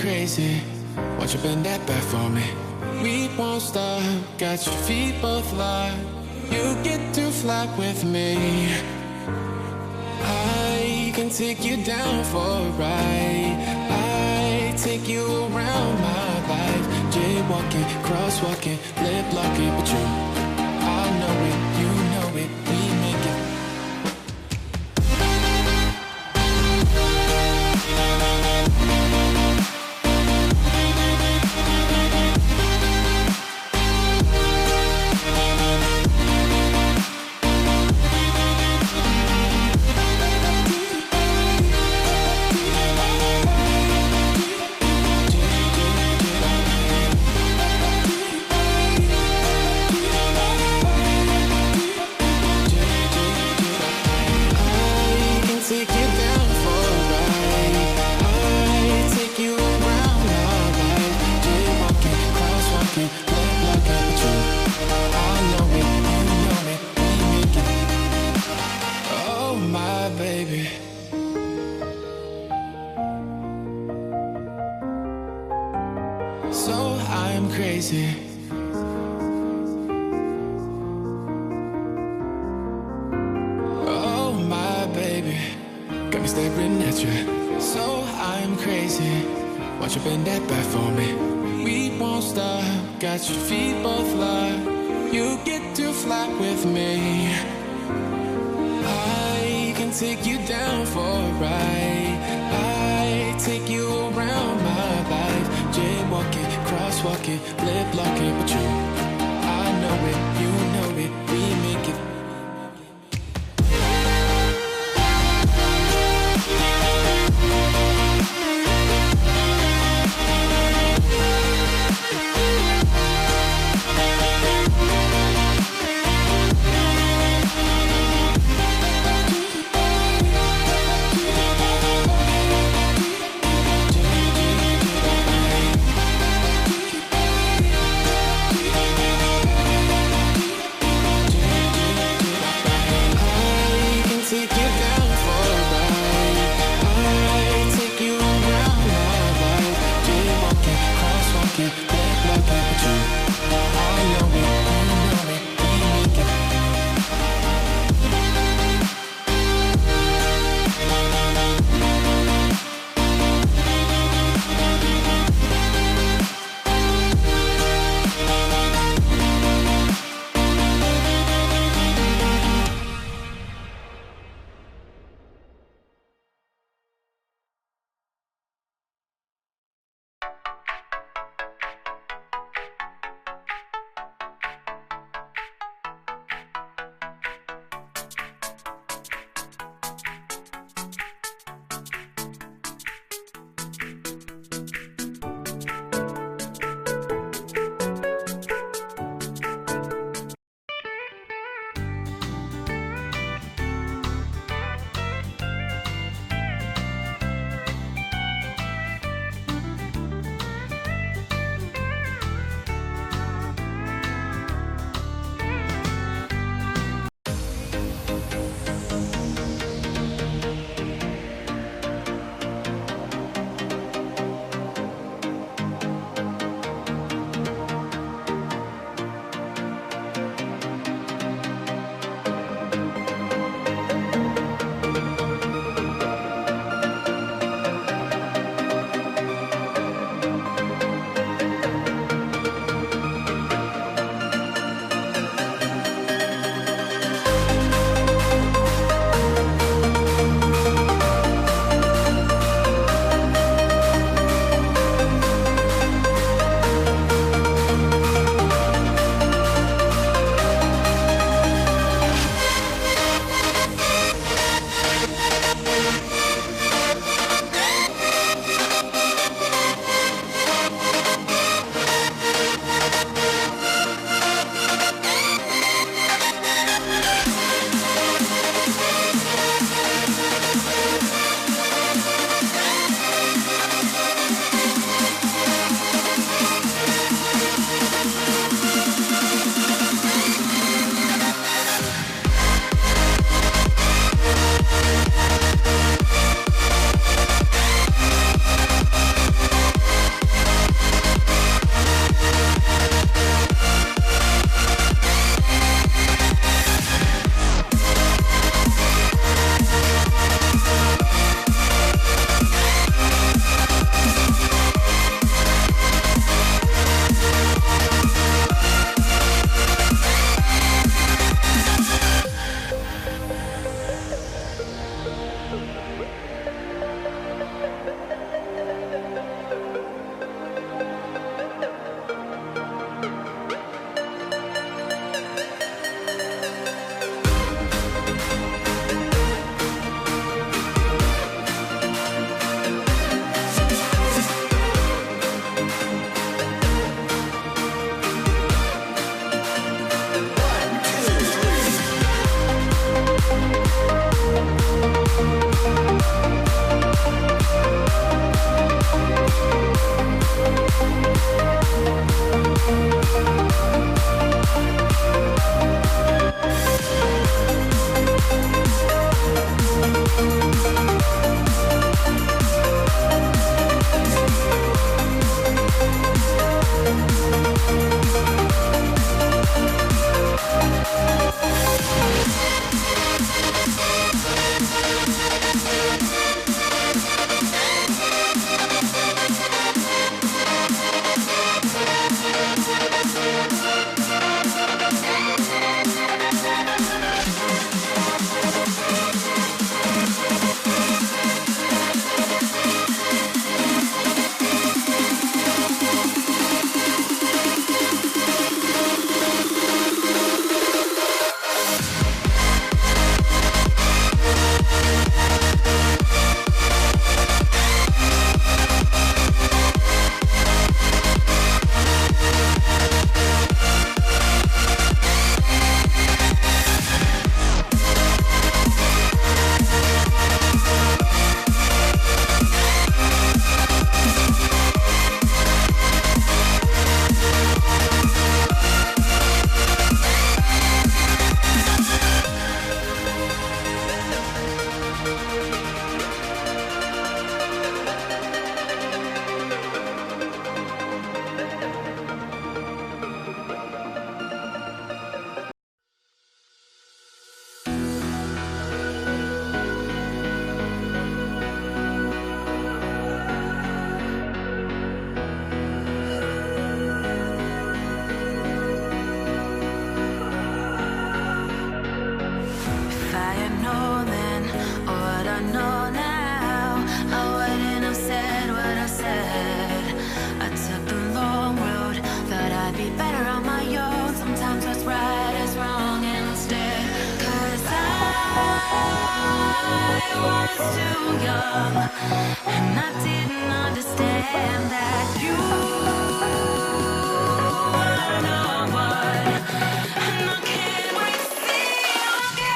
crazy. Won't you bend that back for me? We won't stop, got your feet both locked. You get to fly with me. I can take you down for a ride. I take you around my life. Jaywalking, crosswalking, lip locking, but you, I know it, you know it, we make it. Got your feet both locked. You get to fly with me. I can take you down for a ride. I take you around my life. Jaywalking, crosswalking, lip locking, but you, I know it, you know it, we make it. young, and I didn't understand that you were the one, and I can't wait to see you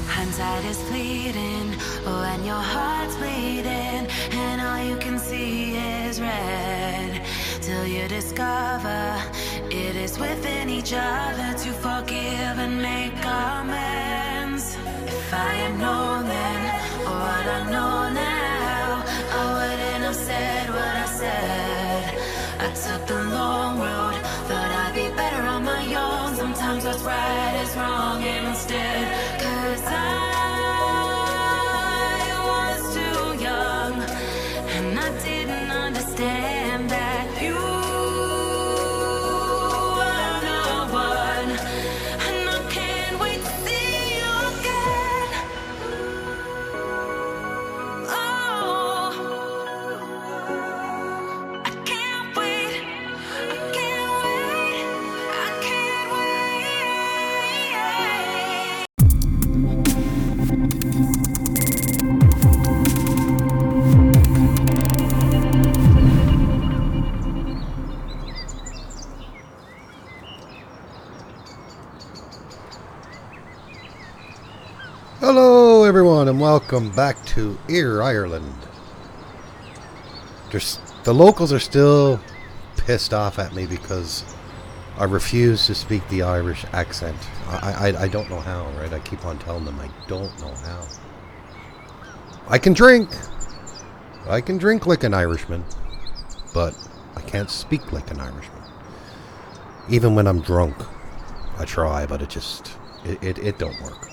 hindsight is fleeting when your heart's bleeding and all you can see is red, till you discover it is within each other to forgive and make amends. If I had known then what I know now, I wouldn't have said what I said. I took the long road, thought I'd be better on my own. Sometimes what's right is wrong instead, 'cause I was too young, and I didn't understand that you were the one, and I can't wait to see you again. Oh, I can't wait, I can't wait, I can't Hello everyone and welcome back to Eire, Ireland. The locals are still pissed off at me because I refuse to speak the Irish accent. I don't know how, right? I keep on telling them I don't know how. I can drink like an Irishman, but I can't speak like an Irishman. Even when I'm drunk, I try, but it don't work.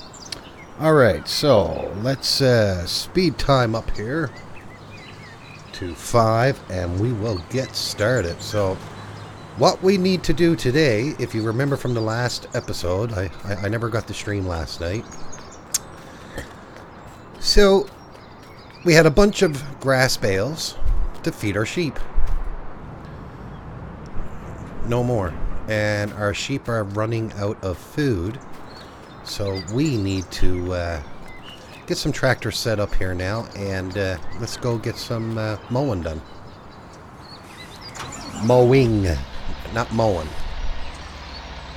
Alright, so let's speed time up here to 5 and we will get started. So what we need to do today, if you remember from the last episode, I never got to stream last night. So we had a bunch of grass bales to feed our sheep. No more. And our sheep are running out of food. So we need to get some tractors set up here now, and let's go get some mowing done. Mowing, not mowing.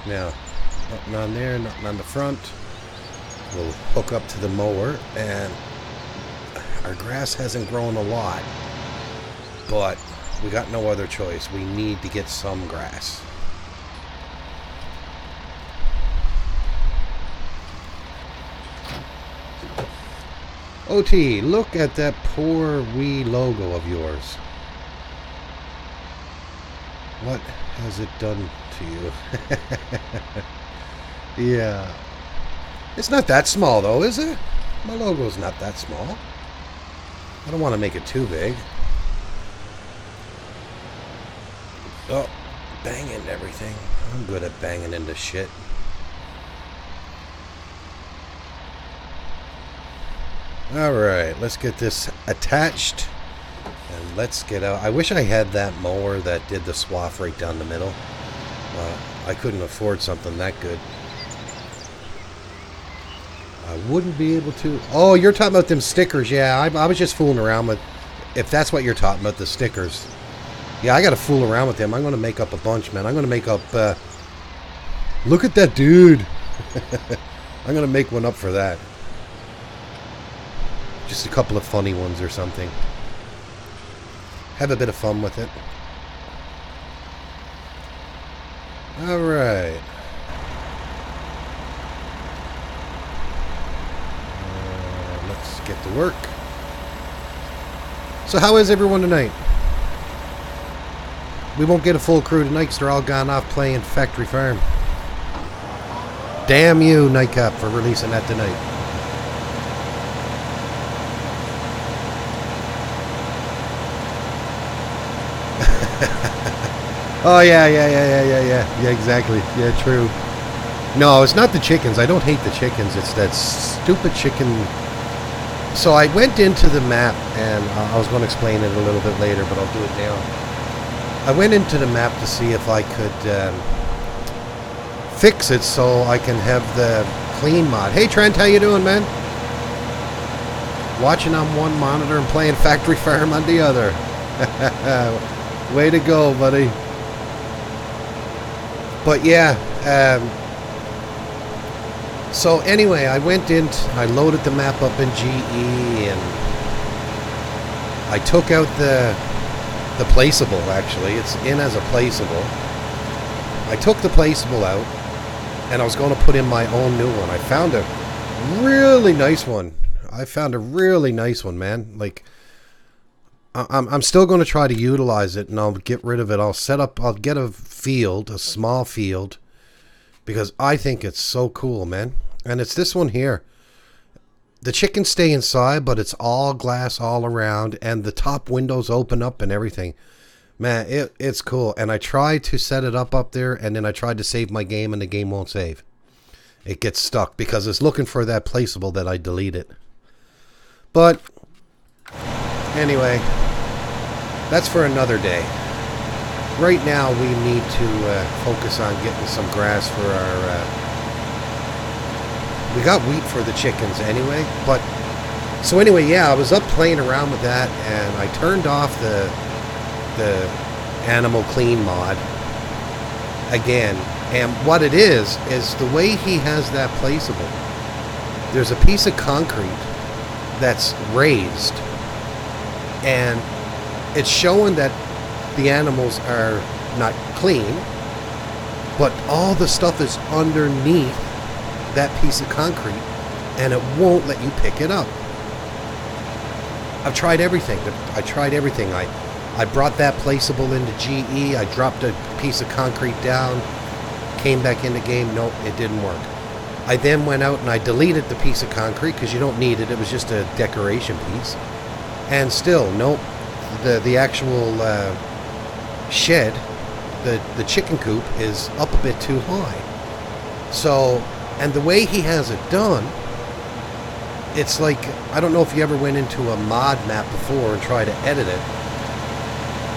Now, nothing on there, nothing on the front. We'll hook up to the mower, and our grass hasn't grown a lot, but we got no other choice. We need to get some grass. OT, look at that poor wee logo of yours. What has it done to you? Yeah. It's not that small though, is it? My logo's not that small. I don't want to make it too big. Oh, banging everything. I'm good at banging into shit. Alright, let's get this attached and let's get out. I wish I had that mower that did the swath right down the middle. I couldn't afford something that good. I wouldn't be able to. Oh, you're talking about them stickers. Yeah, I was just fooling around with. If that's what you're talking about, the stickers. Yeah, I gotta fool around with them. I'm gonna make up a bunch, man. I'm gonna make up. Look at that dude. I'm gonna make one up for that. Just a couple of funny ones or something. Have a bit of fun with it. Alright. Let's get to work. So how is everyone tonight? We won't get a full crew tonight because they're all gone off playing Factory Farm. Damn you, Nightcap, for releasing that tonight. Oh, yeah, exactly. Yeah, true. No, it's not the chickens. I don't hate the chickens. It's that stupid chicken. So I went into the map, and I was going to explain it a little bit later, but I'll do it now. I went into the map to see if I could fix it so I can have the clean mod. Hey, Trent, how you doing, man? Watching on one monitor and playing Factory Farm on the other. Way to go, buddy. But yeah, so anyway, I went in, I loaded the map up in GE, and I took out the placeable, actually. It's in as a placeable. I took the placeable out, and I was going to put in my own new one. I found a really nice one. Man. Like, I'm still going to try to utilize it, and I'll get rid of it. I'll get a field, a small field, because I think it's so cool, man. And it's this one here. The chickens stay inside, but it's all glass all around, and the top windows open up and everything. Man, it's cool. And I tried to set it up there, and then I tried to save my game, and the game won't save. It gets stuck because it's looking for that placeable that I deleted. But anyway, that's for another day. Right now, we need to focus on getting some grass for our... we got wheat for the chickens anyway, but... So anyway, yeah, I was up playing around with that, and I turned off the animal clean mod again. And what it is the way he has that placeable. There's a piece of concrete that's raised, and it's showing that the animals are not clean, but all the stuff is underneath that piece of concrete, and it won't let you pick it up. I've tried everything. I brought that placeable into GE. I dropped a piece of concrete down, came back in the game. Nope, it didn't work. I then went out and I deleted the piece of concrete because you don't need it. It was just a decoration piece. And still, nope. The actual shed, the chicken coop, is up a bit too high. So, and the way he has it done, it's like, I don't know if you ever went into a mod map before and tried to edit it.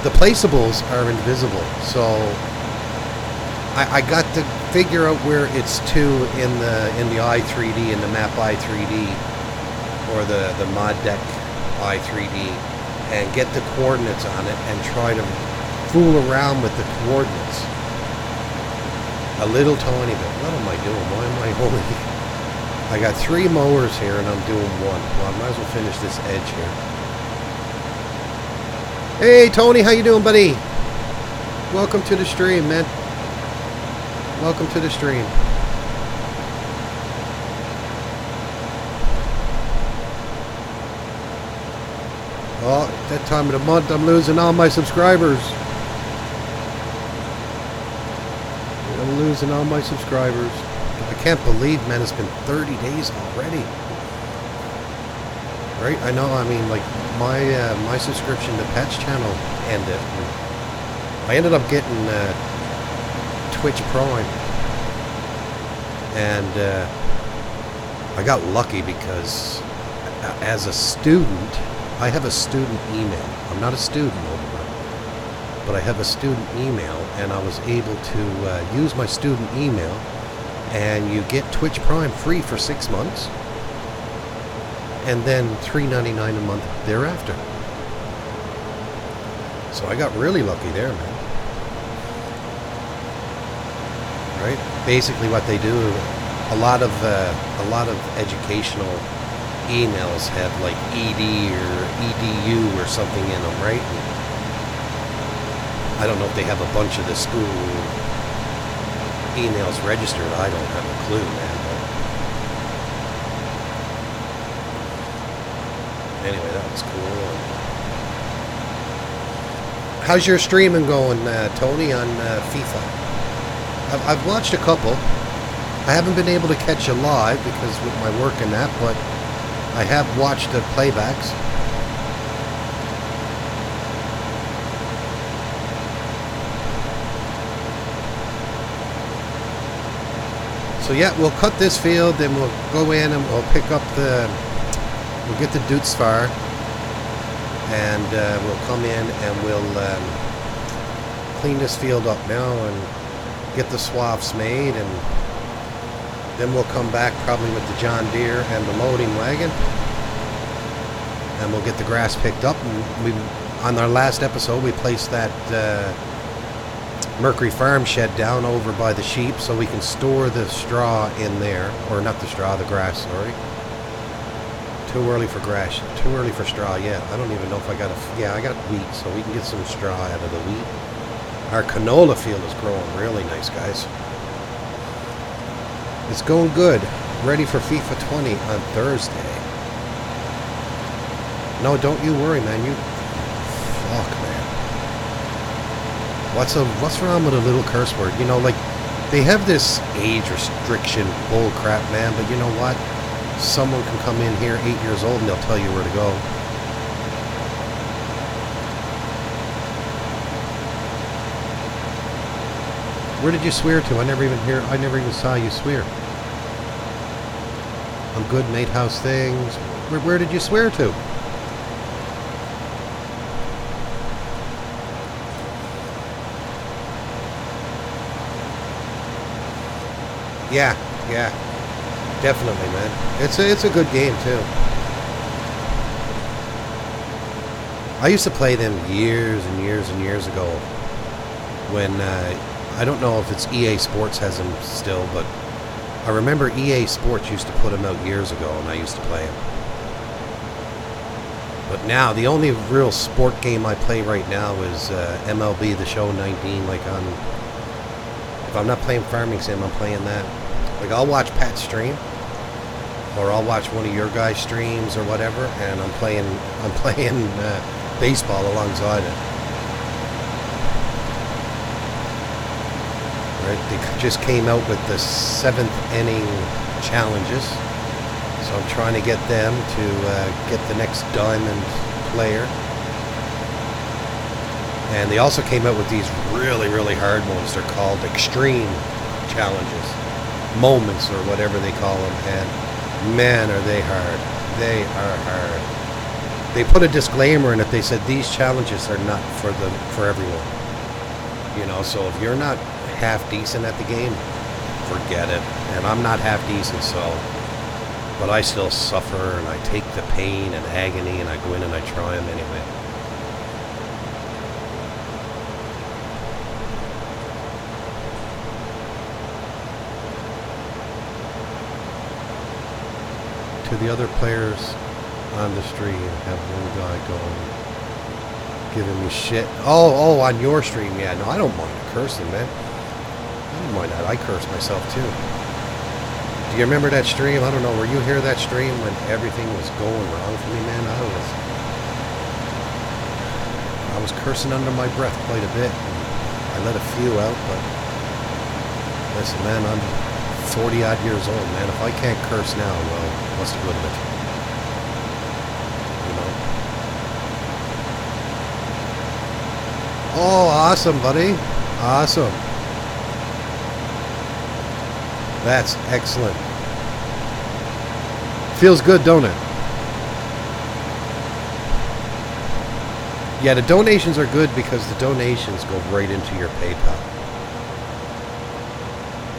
The placeables are invisible, so I got to figure out where it's to in the i3D, in the map i3D, or the mod deck i3D, and get the coordinates on it and try to fool around with the coordinates a little tiny bit. What am I doing? Why am I only... I got 3 mowers here and I'm doing 1. Well, I might as well finish this edge here. Hey Tony, how you doing, buddy? Welcome to the stream, man. Welcome to the stream. Oh, at that time of the month I'm losing all my subscribers. I'm losing all my subscribers. I can't believe, man, it's been 30 days already. Right? I know, I mean, like, my subscription to Pat's channel ended. I ended up getting Twitch Prime. And I got lucky because as a student, I have a student email. I'm not a student over, but I have a student email, and I was able to use my student email, and you get Twitch Prime free for 6 months, and then $3.99 a month thereafter. So I got really lucky there, man. Right? Basically, what they do, a lot of educational emails have like ED or EDU or something in them, right? I don't know if they have a bunch of the school emails registered. I don't have a clue, man. But anyway, that was cool. How's your streaming going, Tony, on FIFA? I've watched a couple. I haven't been able to catch you live because with my work and that, but I have watched the playbacks. So yeah, we'll cut this field, then we'll go in and we'll pick up we'll get the Dutzfar, and we'll come in and we'll clean this field up now and get the swaths made, and then we'll come back probably with the John Deere and the loading wagon, and we'll get the grass picked up. And on our last episode, we placed that Mercury Farm shed down over by the sheep so we can store the straw in there, or not the straw, the grass, sorry. Too early for grass, too early for straw yet. I don't even know if I got I got wheat, so we can get some straw out of the wheat. Our canola field is growing really nice, guys. It's going good. Ready for FIFA 20 on Thursday. No, don't you worry, man. Fuck, man. What's wrong with a little curse word? You know, like, they have this age restriction bull crap, man, but you know what? Someone can come in here 8 years old and they'll tell you where to go. Where did you swear to? I never even saw you swear. I'm good, mate. How's things? Where did you swear to? Yeah, definitely, man. It's a good game too. I used to play them years and years and years ago. When I don't know if it's EA Sports has them still, but I remember EA Sports used to put them out years ago, and I used to play them. But now the only real sport game I play right now is MLB The Show 19. Like if I'm not playing Farming Sim, I'm playing that. Like I'll watch Pat's stream, or I'll watch one of your guys' streams or whatever, and I'm playing baseball alongside it. Right? They just came out with the 7th inning challenges, so I'm trying to get them to get the next diamond player. And they also came out with these really, really hard ones. They're called extreme challenges, moments, or whatever they call them. And man, are they hard. They are hard. They put a disclaimer in it. They said these challenges are not for everyone. You know, so if you're not half decent at the game, forget it. And I'm not half decent, so, but I still suffer, and I take the pain and agony, and I go in and I try them anyway. To the other players on the stream, have one guy going, giving me shit. Oh, on your stream, yeah. No, I don't mind cursing, man. I don't mind that. I curse myself too. Do you remember that stream? I don't know. Were you here that stream when everything was going wrong for me, man? I was cursing under my breath quite a bit. I let a few out, but listen, man, I'm 40 odd years old, man. If I can't curse now, well, what's the good of it? You know? Oh, awesome, buddy. Awesome. That's excellent. Feels good, don't it? Yeah, the donations are good because the donations go right into your PayPal,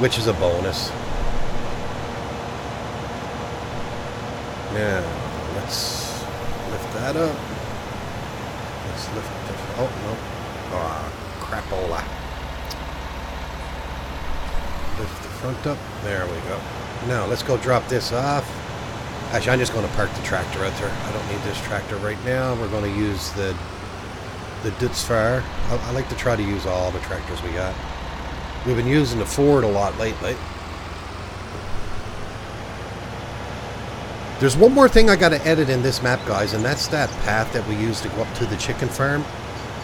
which is a bonus. Now, let's lift that up. Let's lift it. Oh, no. Ah, crapola. Lift the front up. There we go. Now, let's go drop this off. Actually, I'm just going to park the tractor out there. I don't need this tractor right now. We're going to use the Dutzfar. I like to try to use all the tractors we got. We've been using the Ford a lot lately. There's one more thing I got to edit in this map, guys, and that's that path that we used to go up to the chicken farm.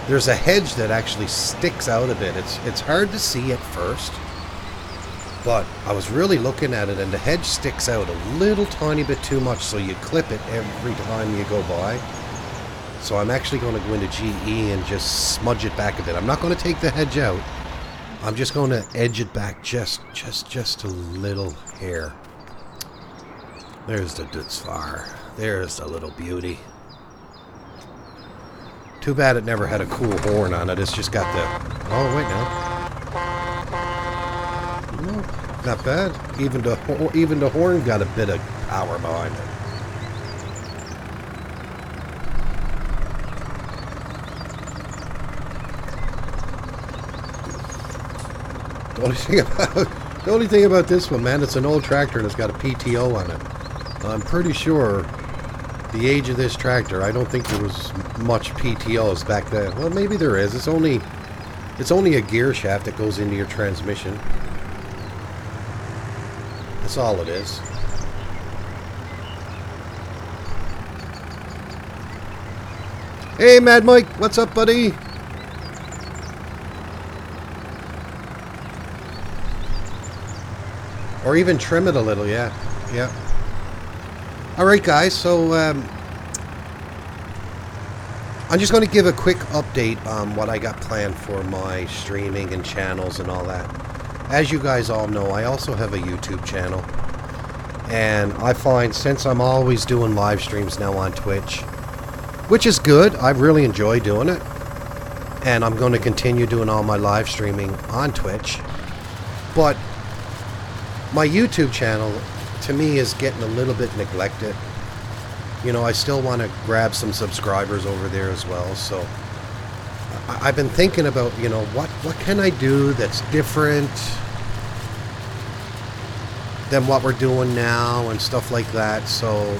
There's a hedge that actually sticks out a bit. It's hard to see at first, but I was really looking at it, and the hedge sticks out a little tiny bit too much, so you clip it every time you go by. So I'm actually going to go into GE and just smudge it back a bit. I'm not going to take the hedge out. I'm just going to edge it back just a little hair. There's the Dutzfar. There's the little beauty. Too bad it never had a cool horn on it. It's just got the... Oh, wait now. No, not bad. Even the horn got a bit of power behind it. The only thing about this one, man, it's an old tractor and it's got a PTO on it. I'm pretty sure the age of this tractor, I don't think there was much PTOs back then. Well, maybe there is. It's only a gear shaft that goes into your transmission. That's all it is. Hey, Mad Mike, what's up, buddy? Or even trim it a little, yeah. Yeah. Alright, guys, so I'm just going to give a quick update on what I got planned for my streaming and channels and all that. As you guys all know, I also have a YouTube channel. And I find, since I'm always doing live streams now on Twitch, which is good, I really enjoy doing it. And I'm going to continue doing all my live streaming on Twitch. But my YouTube channel, to me, is getting a little bit neglected. You know, I still want to grab some subscribers over there as well. So I've been thinking about, you know, what can I do that's different than what we're doing now and stuff like that. So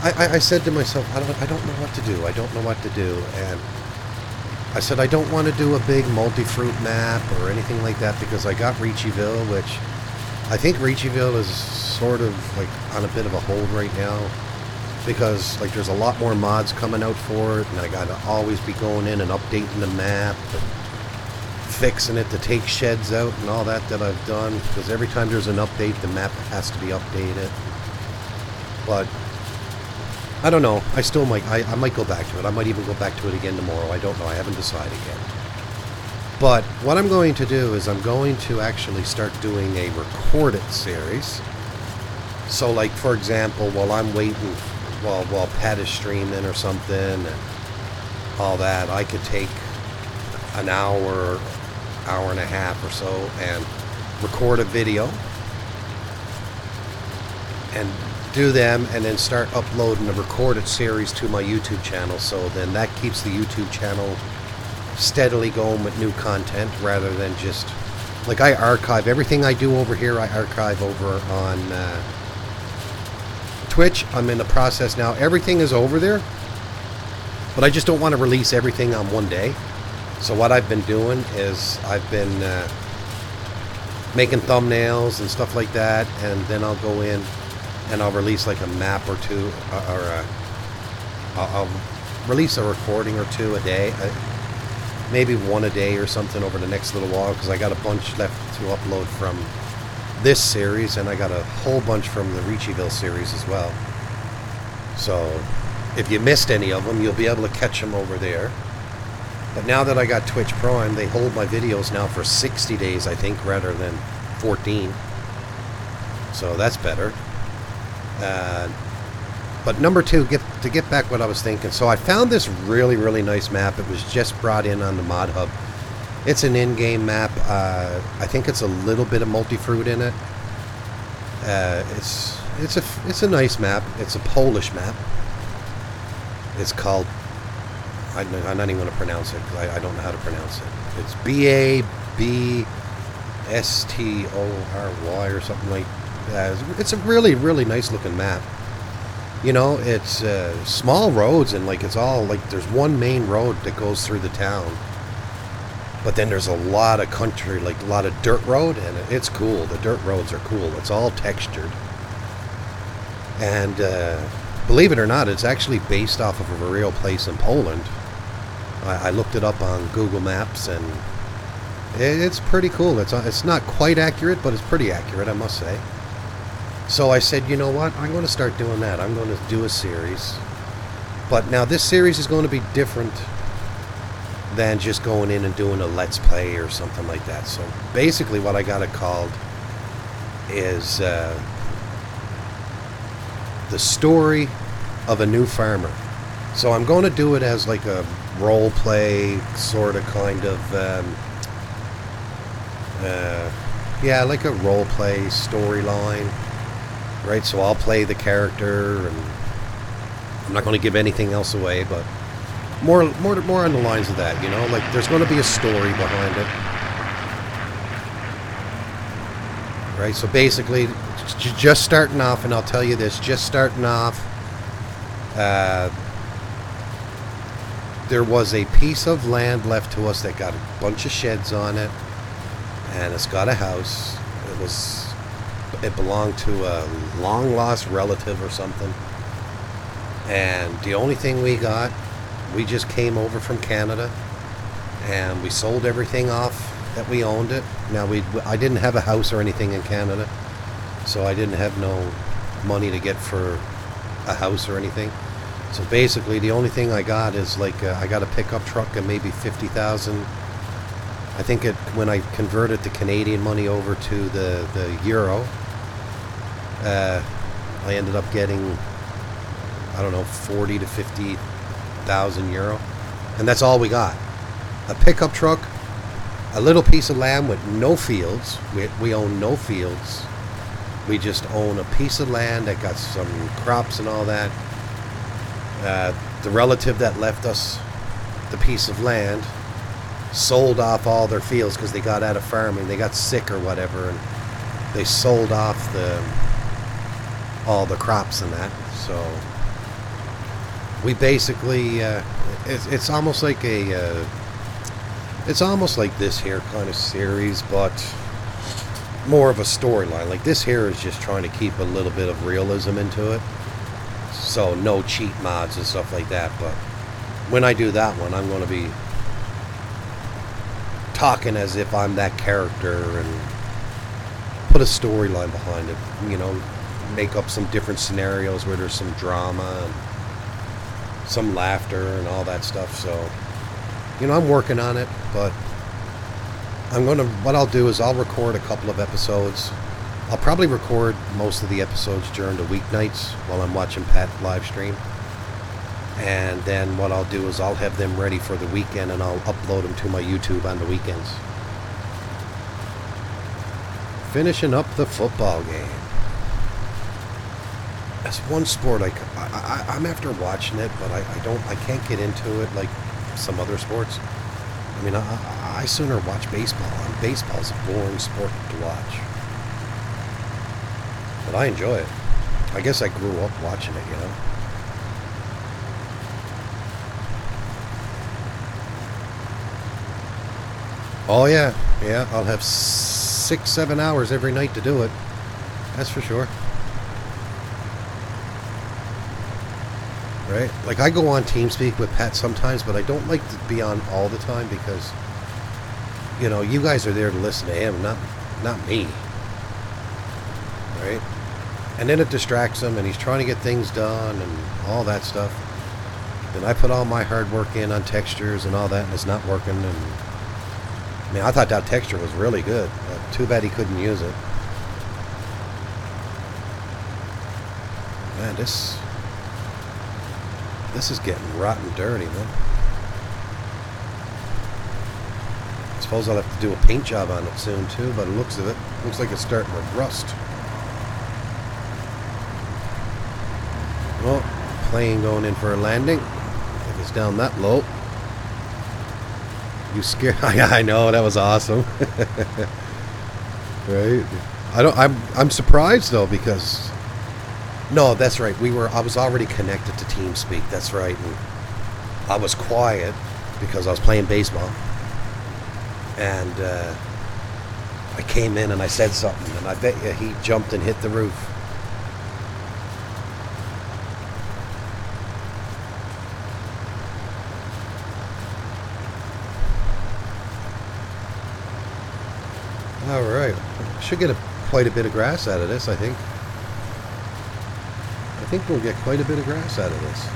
I said to myself, I don't know what to do. I don't know what to do. And I said, I don't want to do a big multi-fruit map or anything like that because I got Reachiville, which I think Reachiville is sort of like on a bit of a hold right now because like there's a lot more mods coming out for it and I got to always be going in and updating the map and fixing it to take sheds out and all that I've done because every time there's an update the map has to be updated. But I don't know. I still might. I might go back to it. I might even go back to it again tomorrow. I don't know. I haven't decided yet. But what I'm going to do is I'm going to actually start doing a recorded series. So, like, for example, while I'm waiting, while Pat is streaming or something and all that, I could take an hour and a half or so and record a video and do them and then start uploading a recorded series to my YouTube channel. So then that keeps the YouTube channel steadily going with new content rather than just like I archive everything I do over here. I archive over on Twitch. I'm in the process now. Everything is over there, but I just don't want to release everything on one day. So what I've been doing is I've been making thumbnails and stuff like that, and then I'll go in and I'll release like a map or two, or I'll release a recording or two a day, maybe one a day or something over the next little while, because I got a bunch left to upload from this series, and I got a whole bunch from the Reachiville series as well. So if you missed any of them, you'll be able to catch them over there. But now that I got Twitch Prime, they hold my videos now for 60 days, I think, rather than 14. So that's better. But number two, to get back what I was thinking. So I found this really, really nice map. It was just brought in on the Mod Hub. It's an in-game map. I think it's a little bit of multi-fruit in it. It's a nice map. It's a Polish map. It's called, I'm not even going to pronounce it because I don't know how to pronounce it. It's BABSTORY or something like that. It's a really, really nice looking map. You know, it's small roads, and like it's all like there's one main road that goes through the town, but then there's a lot of country, like a lot of dirt road, and it's cool. The dirt roads are cool. It's all textured, and believe it or not, it's actually based off of a real place in Poland. I looked it up on Google Maps, and it's pretty cool. It's not quite accurate, but it's pretty accurate, I must say. So I said, you know what, I'm going to start doing that. I'm going to do a series. But now this series is going to be different than just going in and doing a let's play or something like that. So basically what I got it called is the story of a new farmer. So I'm going to do it as like a role play sort of kind of yeah, like a role play storyline, right? So I'll play the character, and I'm not going to give anything else away, but more on the lines of that, you know, like there's going to be a story behind it, right? So basically, just starting off, and I'll tell you this, just starting off, there was a piece of land left to us that got a bunch of sheds on it, and it's got a house. It belonged to a long lost relative or something, and the only thing we got, we just came over from Canada, and we sold everything off that we owned it. Now I didn't have a house or anything in Canada, so I didn't have no money to get for a house or anything. So basically, the only thing I got is like I got a pickup truck and maybe 50,000. I think when I converted the Canadian money over to the euro, I ended up getting, I don't know, 40 to 50,000 euro, and that's all we got. A pickup truck, a little piece of land with no fields. We own no fields. We just own a piece of land that got some crops and all that. The relative that left us the piece of land sold off all their fields because they got out of farming. They got sick or whatever, and they sold off all the crops and that. So we basically it's almost like it's almost like this here kind of series, but more of a storyline. Like this here is just trying to keep a little bit of realism into it. So no cheat mods and stuff like that, but when I do that one, I'm going to be talking as if I'm that character and put a storyline behind it, you know, make up some different scenarios where there's some drama and some laughter and all that stuff. So, you know, I'm working on it, but what I'll do is I'll record a couple of episodes. I'll probably record most of the episodes during the weeknights while I'm watching Pat live stream. And then what I'll do is I'll have them ready for the weekend, and I'll upload them to my YouTube on the weekends. Finishing up the football game. That's one sport I'm after watching it, but I can't get into it like some other sports. I mean, I sooner watch baseball, and baseball's a boring sport to watch. But I enjoy it. I guess I grew up watching it, you know. Oh yeah, I'll have 6-7 hours every night to do it. That's for sure. Right? Like I go on TeamSpeak with Pat sometimes, but I don't like to be on all the time because, you know, you guys are there to listen to him, not me. Right? And then it distracts him, and he's trying to get things done and all that stuff. Then I put all my hard work in on textures and all that, and it's not working. And I mean, I thought that texture was really good, but too bad he couldn't use it. Man, this is getting rotten dirty, man. I suppose I'll have to do a paint job on it soon too, but it looks like it's starting to rust. Well, plane going in for a landing. If it's down that low. You scared? I know, that was awesome. Right? I'm surprised though, because no, that's right. I was already connected to TeamSpeak. That's right. And I was quiet because I was playing baseball. And I came in and I said something, and I bet you he jumped and hit the roof. All right, should get quite a bit of grass out of this, I think. I think we'll get quite a bit of grass out of this.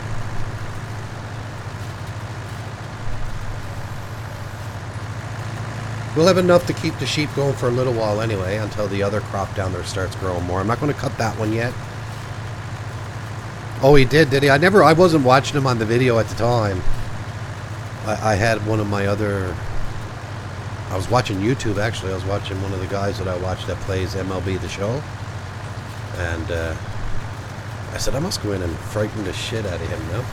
We'll have enough to keep the sheep going for a little while anyway, until the other crop down there starts growing more. I'm not going to cut that one yet. Oh, he did he? I wasn't watching him on the video at the time. I had one of my other... I was watching YouTube, actually. I was watching one of the guys that I watch that plays MLB The Show. And I said, I must go in and frighten the shit out of him now.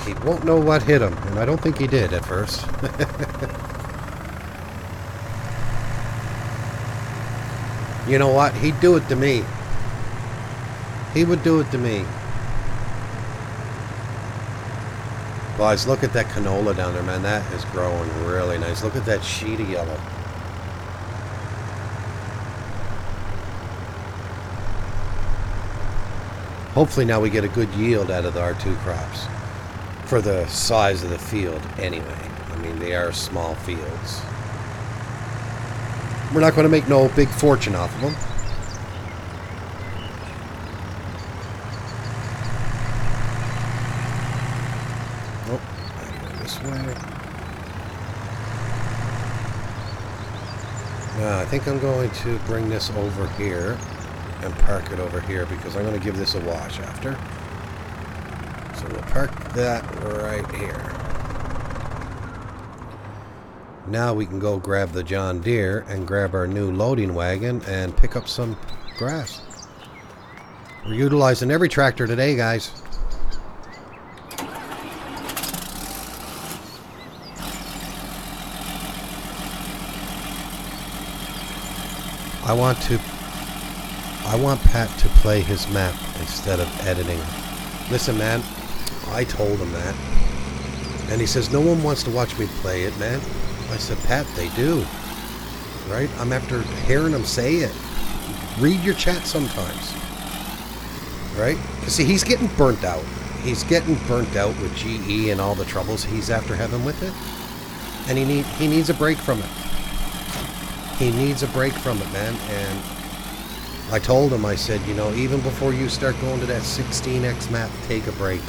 He won't know what hit him, and I don't think he did at first. You know what? He'd do it to me. He would do it to me. Guys, look at that canola down there, man. That is growing really nice. Look at that sheet of yellow. Hopefully now we get a good yield out of our two crops. For the size of the field, anyway. I mean, they are small fields. We're not going to make no big fortune off of them. Oh, I go this way. Now, I think I'm going to bring this over here and park it over here because I'm going to give this a wash after. So we'll park that right here. Now we can go grab the John Deere and grab our new loading wagon and pick up some grass. We're utilizing every tractor today, guys. I want Pat to play his map instead of editing. Listen, man, I told him that. And he says, no one wants to watch me play it, man. I said, Pat, they do. Right? I'm after hearing him say it. Read your chat sometimes. Right? Because see, he's getting burnt out. He's getting burnt out with GE and all the troubles he's after having with it. And he needs a break from it. He needs a break from it, man. And I told him, I said, you know, even before you start going to that 16x map, take a break.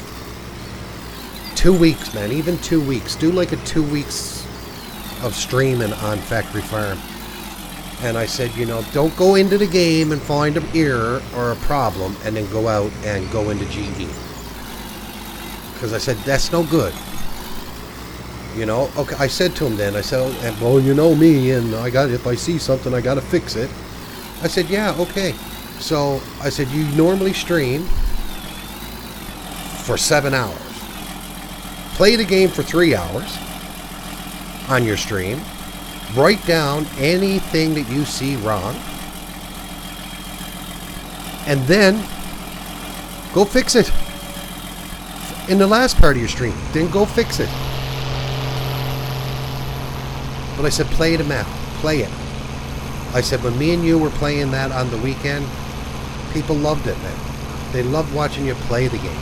2 weeks, man. Even 2 weeks. Do like a 2 weeks of streaming on Factory Farm. And I said, you know, don't go into the game and find an error or a problem and then go out and go into GE. Because I said, that's no good. You know, okay, I said to him then, I said, well, you know me, and if I see something, I got to fix it. I said, yeah, okay. So I said, you normally stream for 7 hours. Play the game for 3 hours on your stream. Write down anything that you see wrong. And then go fix it. In the last part of your stream, then go fix it. But I said, play the map. Play it. I said, when me and you were playing that on the weekend, people loved it, man. They loved watching you play the game.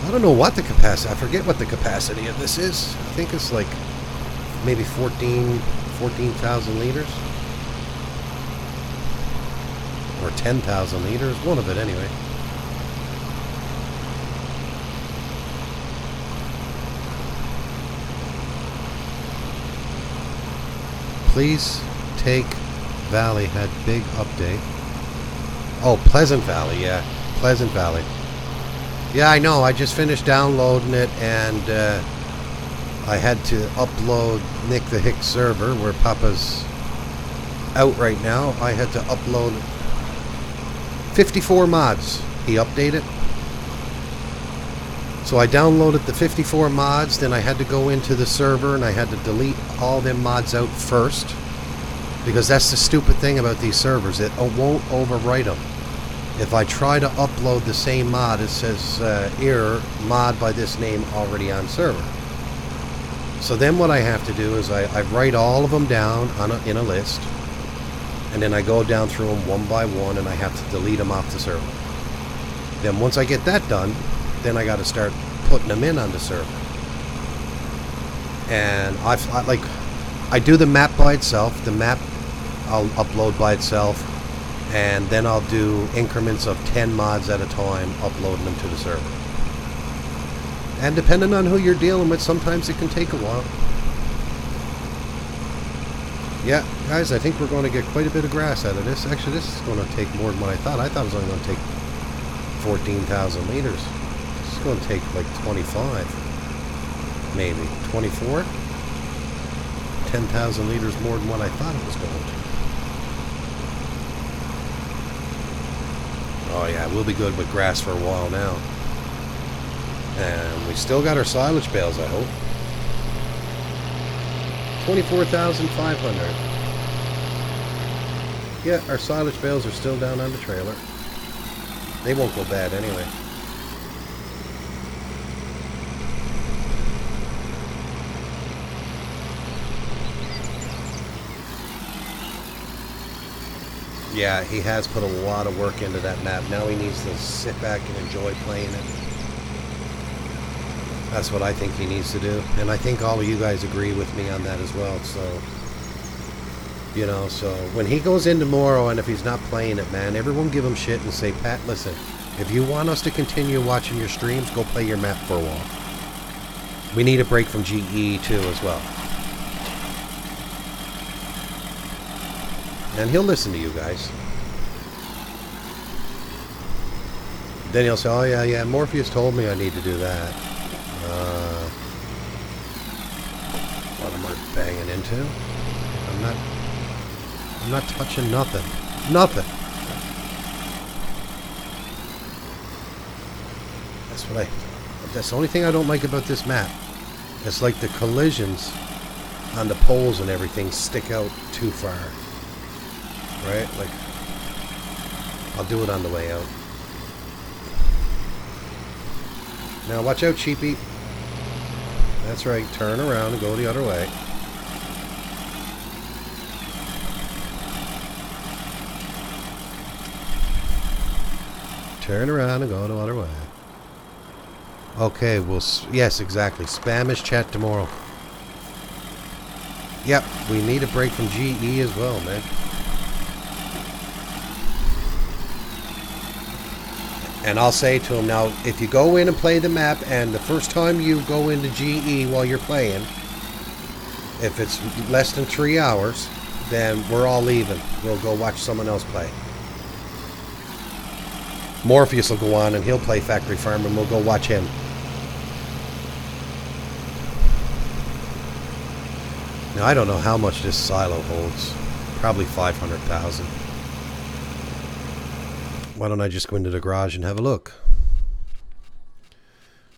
I don't know what the capacity, I forget what the capacity of this is. I think it's like maybe 14,000 liters. Or 10,000 liters, one of it anyway. Please take Valley had big update. Oh, Pleasant Valley, yeah. Pleasant Valley. Yeah, I know. I just finished downloading it, and I had to upload Nick the Hick server, where Papa's out right now. I had to upload 54 mods. He updated. So I downloaded the 54 mods, then I had to go into the server, and I had to delete all them mods out first. Because that's the stupid thing about these servers. It won't overwrite them. If I try to upload the same mod, it says error, mod by this name already on server. So then what I have to do is I write all of them down in a list, and then I go down through them one by one, and I have to delete them off the server. Then once I get that done, then I got to start putting them in on the server. And I do the map by itself. The map I'll upload by itself. And then I'll do increments of 10 mods at a time, uploading them to the server. And depending on who you're dealing with, sometimes it can take a while. Yeah, guys, I think we're going to get quite a bit of grass out of this. Actually, this is going to take more than what I thought. I thought it was only going to take 14,000 liters. This is going to take like 25. Maybe. 24? 10,000 liters more than what I thought it was going to. Oh yeah, we'll be good with grass for a while now. And we still got our silage bales, I hope. 24,500. Yeah, our silage bales are still down on the trailer. They won't go bad anyway. Yeah, he has put a lot of work into that map. Now he needs to sit back and enjoy playing it. That's what I think he needs to do. And I think all of you guys agree with me on that as well. So, you know, so when he goes in tomorrow and if he's not playing it, man, everyone give him shit and say, Pat, listen, if you want us to continue watching your streams, go play your map for a while. We need a break from GE too as well. And he'll listen to you guys. Then he'll say, oh yeah, Morpheus told me I need to do that. What am I banging into? I'm not touching nothing. Nothing. That's the only thing I don't like about this map. It's like the collisions on the poles and everything stick out too far. Right? Like, I'll do it on the way out. Now watch out, cheapie. That's right, turn around and go the other way. Turn around and go the other way. Okay, yes, exactly. Spam his chat tomorrow. Yep, we need a break from GE as well, man. And I'll say to him, now, if you go in and play the map, and the first time you go into GE while you're playing, if it's less than 3 hours, then we're all leaving. We'll go watch someone else play. Morpheus will go on, and he'll play Factory Farm, and we'll go watch him. Now, I don't know how much this silo holds. Probably 500,000. Why don't I just go into the garage and have a look?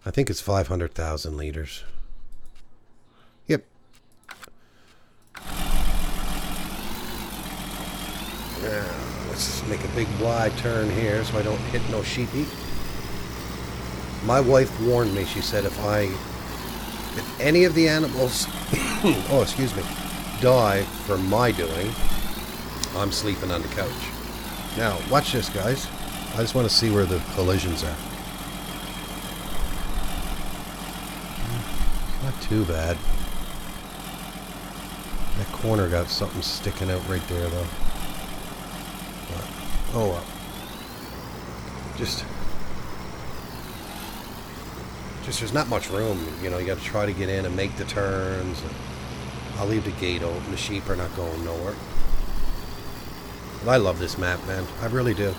I think it's 500,000 liters. Yep. Now, let's just make a big wide turn here so I don't hit no sheepy. My wife warned me. She said if any of the animals, oh, excuse me, die for my doing, I'm sleeping on the couch. Now, watch this, guys. I just want to see where the collisions are. Not too bad. That corner got something sticking out right there, though. But, oh well. Just there's not much room. You know, you got to try to get in and make the turns. I'll leave the gate open. The sheep are not going nowhere. But I love this map, man. I really do.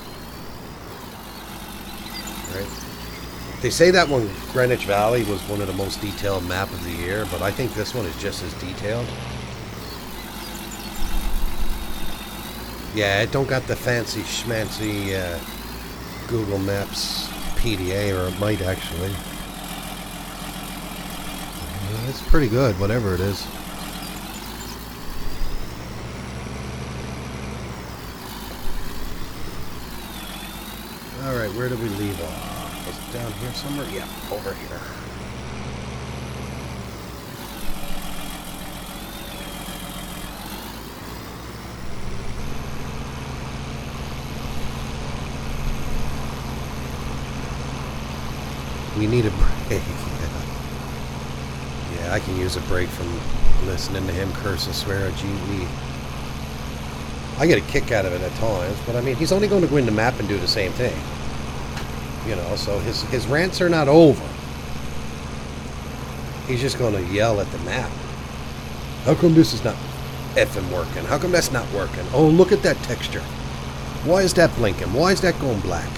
Right? They say that one, Greenwich Valley, was one of the most detailed map of the year, but I think this one is just as detailed. Yeah, it don't got the fancy schmancy Google Maps PDA, or it might actually. It's pretty good, whatever it is. Alright, where did we leave off? Was it down here somewhere? Yeah, over here. We need a break. Yeah, I can use a break from listening to him curse and swear at GE. I get a kick out of it at times, but I mean, he's only going to go in the map and do the same thing. You know, so his rants are not over. he's just going to yell at the map. How come this is not effing working? How come that's not working? Oh, look at that texture. Why is that blinking? Why is that going black?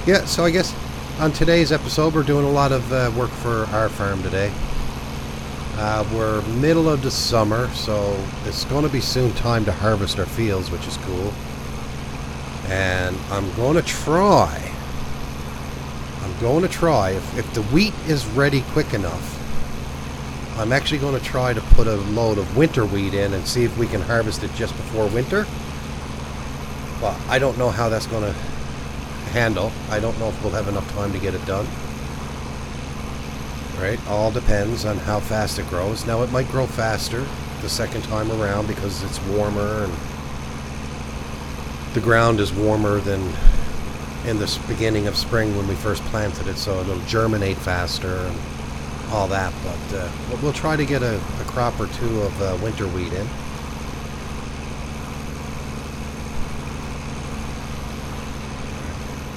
Yeah, so I guess on today's episode, we're doing a lot of work for our farm today. We're middle of the summer, so it's going to be soon time to harvest our fields, which is cool. And I'm going to try, if the wheat is ready quick enough, I'm actually going to try to put a load of winter wheat in and see if we can harvest it just before winter. But I don't know how that's going to handle. I don't know if we'll have enough time to get it done. Right? All depends on how fast it grows. Now it might grow faster the second time around because it's warmer and the ground is warmer than in the beginning of spring when we first planted it, so it'll germinate faster and all that. But we'll try to get a crop or two of winter wheat in.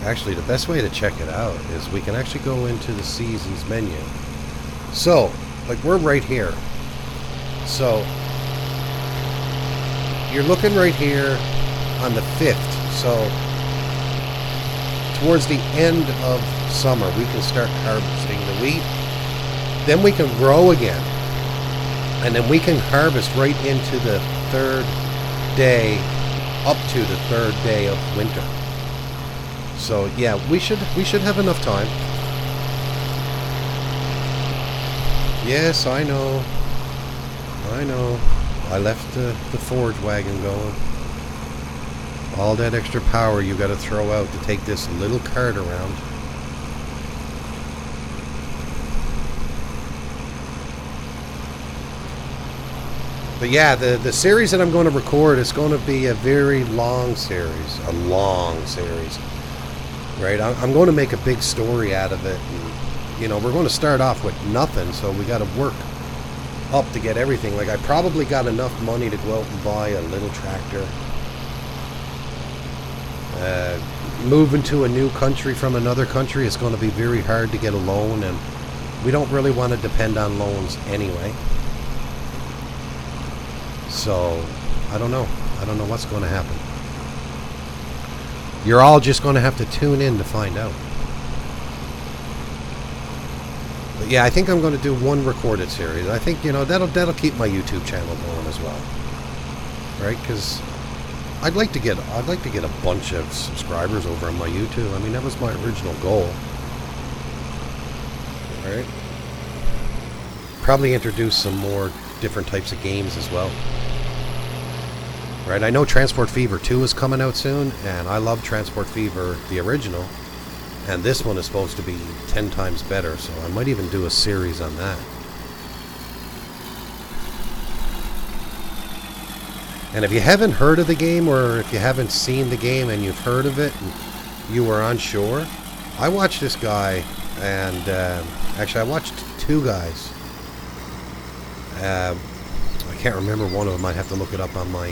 Actually, the best way to check it out is we can actually go into the seasons menu. So, like, we're right here. So, you're looking right here on the 5th. So, towards the end of summer, we can start harvesting the wheat. Then we can grow again. And then we can harvest right into the 3rd day, up to the 3rd day of winter. So, yeah, we should have enough time. Yes, I know. I left the forge wagon going. All that extra power you got to throw out to take this little cart around. But yeah, the series that I'm going to record is going to be a very long series. A long series. Right? I'm going to make a big story out of it. And, you know, we're going to start off with nothing, so we got to work up to get everything. Like, I probably got enough money to go out and buy a little tractor. Moving to a new country from another country is going to be very hard to get a loan, and we don't really want to depend on loans anyway. So, I don't know. I don't know what's going to happen. You're all just going to have to tune in to find out. But yeah, I think I'm going to do one recorded series. I think, you know, that'll keep my YouTube channel going as well. Right? Because I'd like to get a bunch of subscribers over on my YouTube. I mean, that was my original goal. Right? Probably introduce some more different types of games as well. Right? I know Transport Fever 2 is coming out soon, and I love Transport Fever, the original. And this one is supposed to be 10 times better, so I might even do a series on that. And if you haven't heard of the game, or if you haven't seen the game and you've heard of it and you were unsure, I watched this guy, and actually I watched two guys. I can't remember one of them. I'd have to look it up on my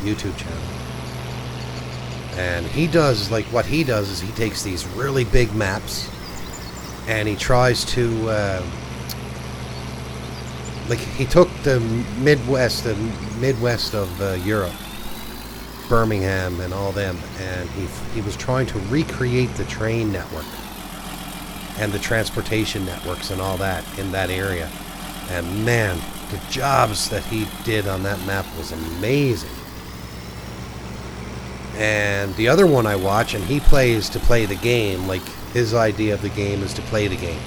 YouTube channel. And he does, like, what he does is he takes these really big maps and he tries to, like, he took the Midwest of Europe, Birmingham and all them, and he was trying to recreate the train network and the transportation networks and all that in that area. And man, the jobs that he did on that map was amazing. And the other one I watch, and he plays to play the game. Like, his idea of the game is to play the game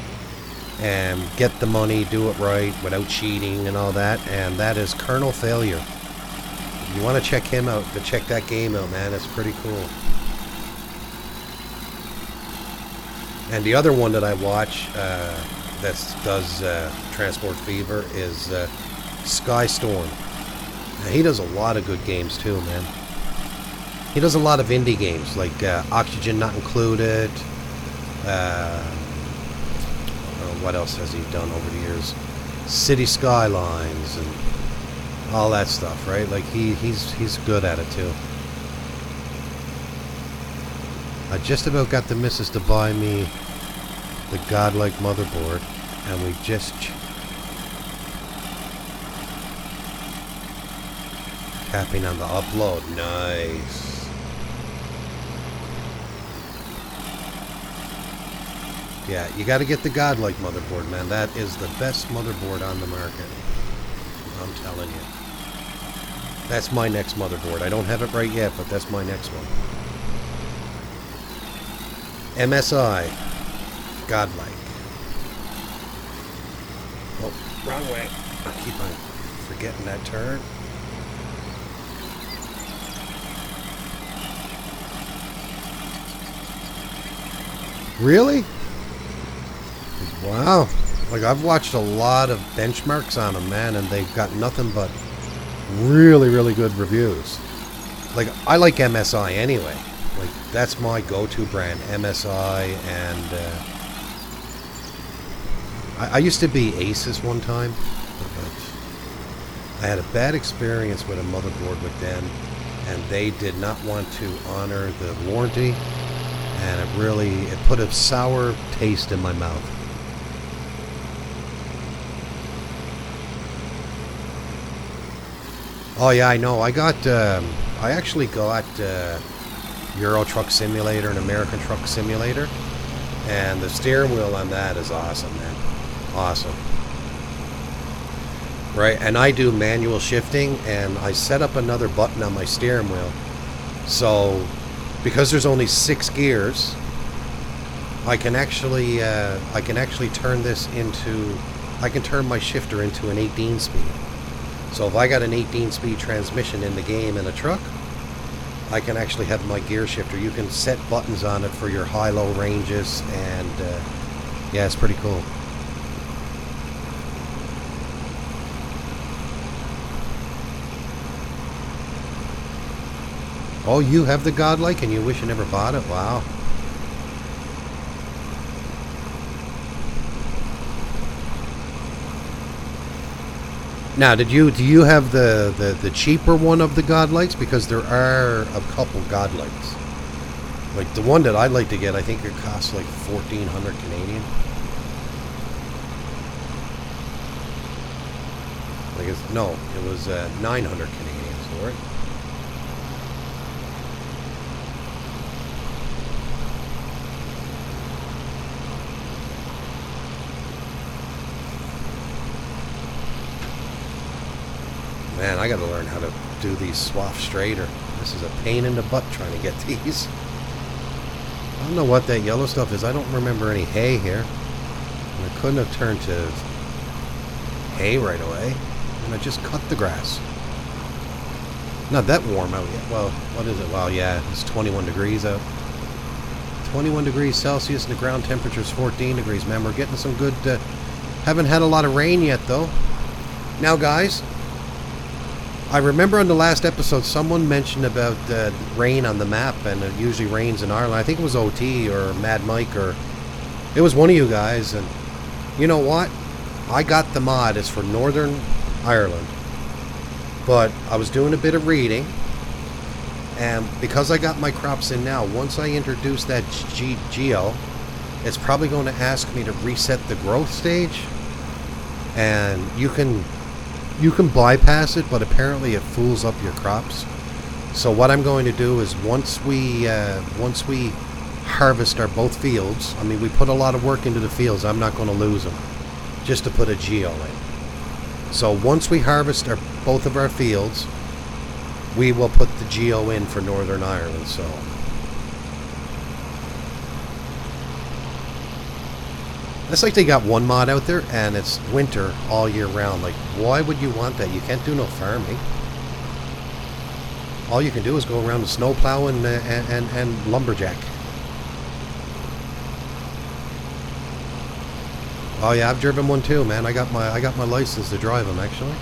and get the money, do it right without cheating and all that. And that is Colonel Failure. If you want to check him out, to check that game out, man, it's pretty cool. And the other one that I watch that does Transport Fever is Sky Storm. Now, he does a lot of good games too, man. He does a lot of indie games, like Oxygen Not Included. What else has he done over the years? City Skylines and all that stuff, right? Like, he's good at it too. I just about got the missus to buy me the godlike motherboard, and we just tapping on the upload. Nice. Yeah, you got to get the godlike motherboard, man. That is the best motherboard on the market. I'm telling you. That's my next motherboard. I don't have it right yet, but that's my next one. MSI. Godlike. Oh, wrong way. I keep on forgetting that turn. Really? Wow. Like, I've watched a lot of benchmarks on them, man, and they've got nothing but really, really good reviews. Like, I like MSI anyway. Like, that's my go-to brand, MSI, and I used to be Asus one time, but I had a bad experience with a motherboard with them, and they did not want to honor the warranty, and it put a sour taste in my mouth. Oh yeah, I know. I actually got Euro Truck Simulator and American Truck Simulator, and the steering wheel on that is awesome, man. Awesome. Right, and I do manual shifting, and I set up another button on my steering wheel. So, because there's only 6 gears, I can actually turn this into, I can turn my shifter into an 18-speed. So if I got an 18-speed transmission in the game in a truck, I can actually have my gear shifter. You can set buttons on it for your high-low ranges, and yeah, it's pretty cool. Oh, you have the godlike and you wish you never bought it? Wow. Now, do you have the cheaper one of the godlikes? Because there are a couple godlikes. Like the one that I'd like to get, I think it costs like 1,400 Canadian. Like it was 900 Canadian for it. Man, I gotta learn how to do these swaths straighter. This is a pain in the butt trying to get these. I don't know what that yellow stuff is. I don't remember any hay here. And I couldn't have turned to hay right away. And I just cut the grass. Not that warm out yet. Well, what is it? Well, yeah, it's 21 degrees out. 21 degrees Celsius and the ground temperature is 14 degrees. Man, we're getting some good... haven't had a lot of rain yet, though. Now, guys... I remember on the last episode someone mentioned about rain on the map, and it usually rains in Ireland. I think it was OT or Mad Mike, or it was one of you guys. And you know what? I got the mod. It's for Northern Ireland. But I was doing a bit of reading, and because I got my crops in now, once I introduce that geo, it's probably going to ask me to reset the growth stage. And you can bypass it, but apparently it fools up your crops. So what I'm going to do is once we harvest our both fields, I mean, we put a lot of work into the fields, I'm not going to lose them just to put a geo in. So once we harvest both of our fields, we will put the geo in for Northern Ireland. So it's like they got one mod out there and it's winter all year round. Like, why would you want that? You can't do no farming. All you can do is go around and snowplow and lumberjack. Oh yeah, I've driven one too, man. I got my license to drive them, actually.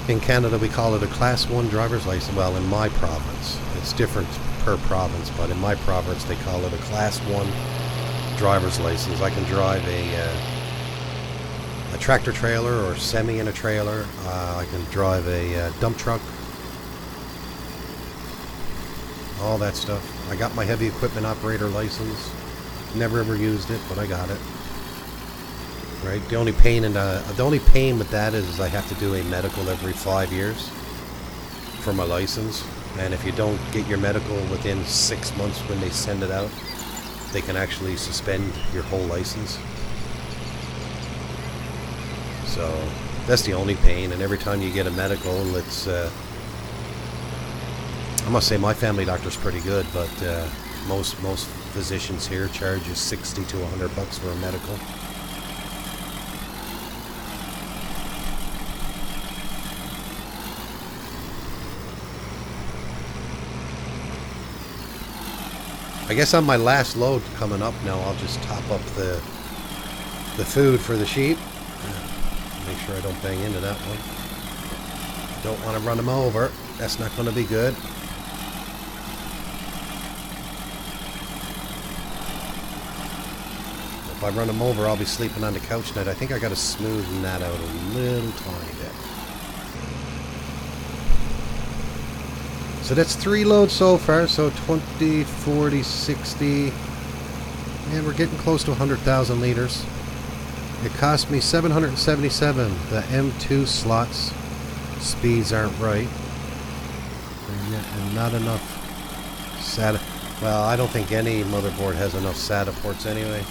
In Canada, we call it a Class 1 driver's license. Well, in my province, it's different per province, but in my province, they call it a Class 1 driver's license. I can drive a tractor trailer or semi in a trailer. I can drive a dump truck. all that stuff. I got my heavy equipment operator license. Never ever used it, but I got it. Right. The only pain with that is I have to do a medical every 5 years for my license. And if you don't get your medical within 6 months when they send it out, they can actually suspend your whole license. So that's the only pain. And every time you get a medical, it's I must say my family doctor's pretty good, but most physicians here charge you $60 to $100 for a medical. I guess on my last load coming up now, I'll just top up the food for the sheep. Make sure I don't bang into that one. Don't want to run them over. That's not going to be good. If I run them over, I'll be sleeping on the couch tonight. I think I got to smoothen that out a little tiny bit. So that's 3 loads so far. So 20, 40, 60. And we're getting close to 100,000 liters. It cost me $777. The M2 slots speeds aren't right. And not enough SATA. Well, I don't think any motherboard has enough SATA ports anyway.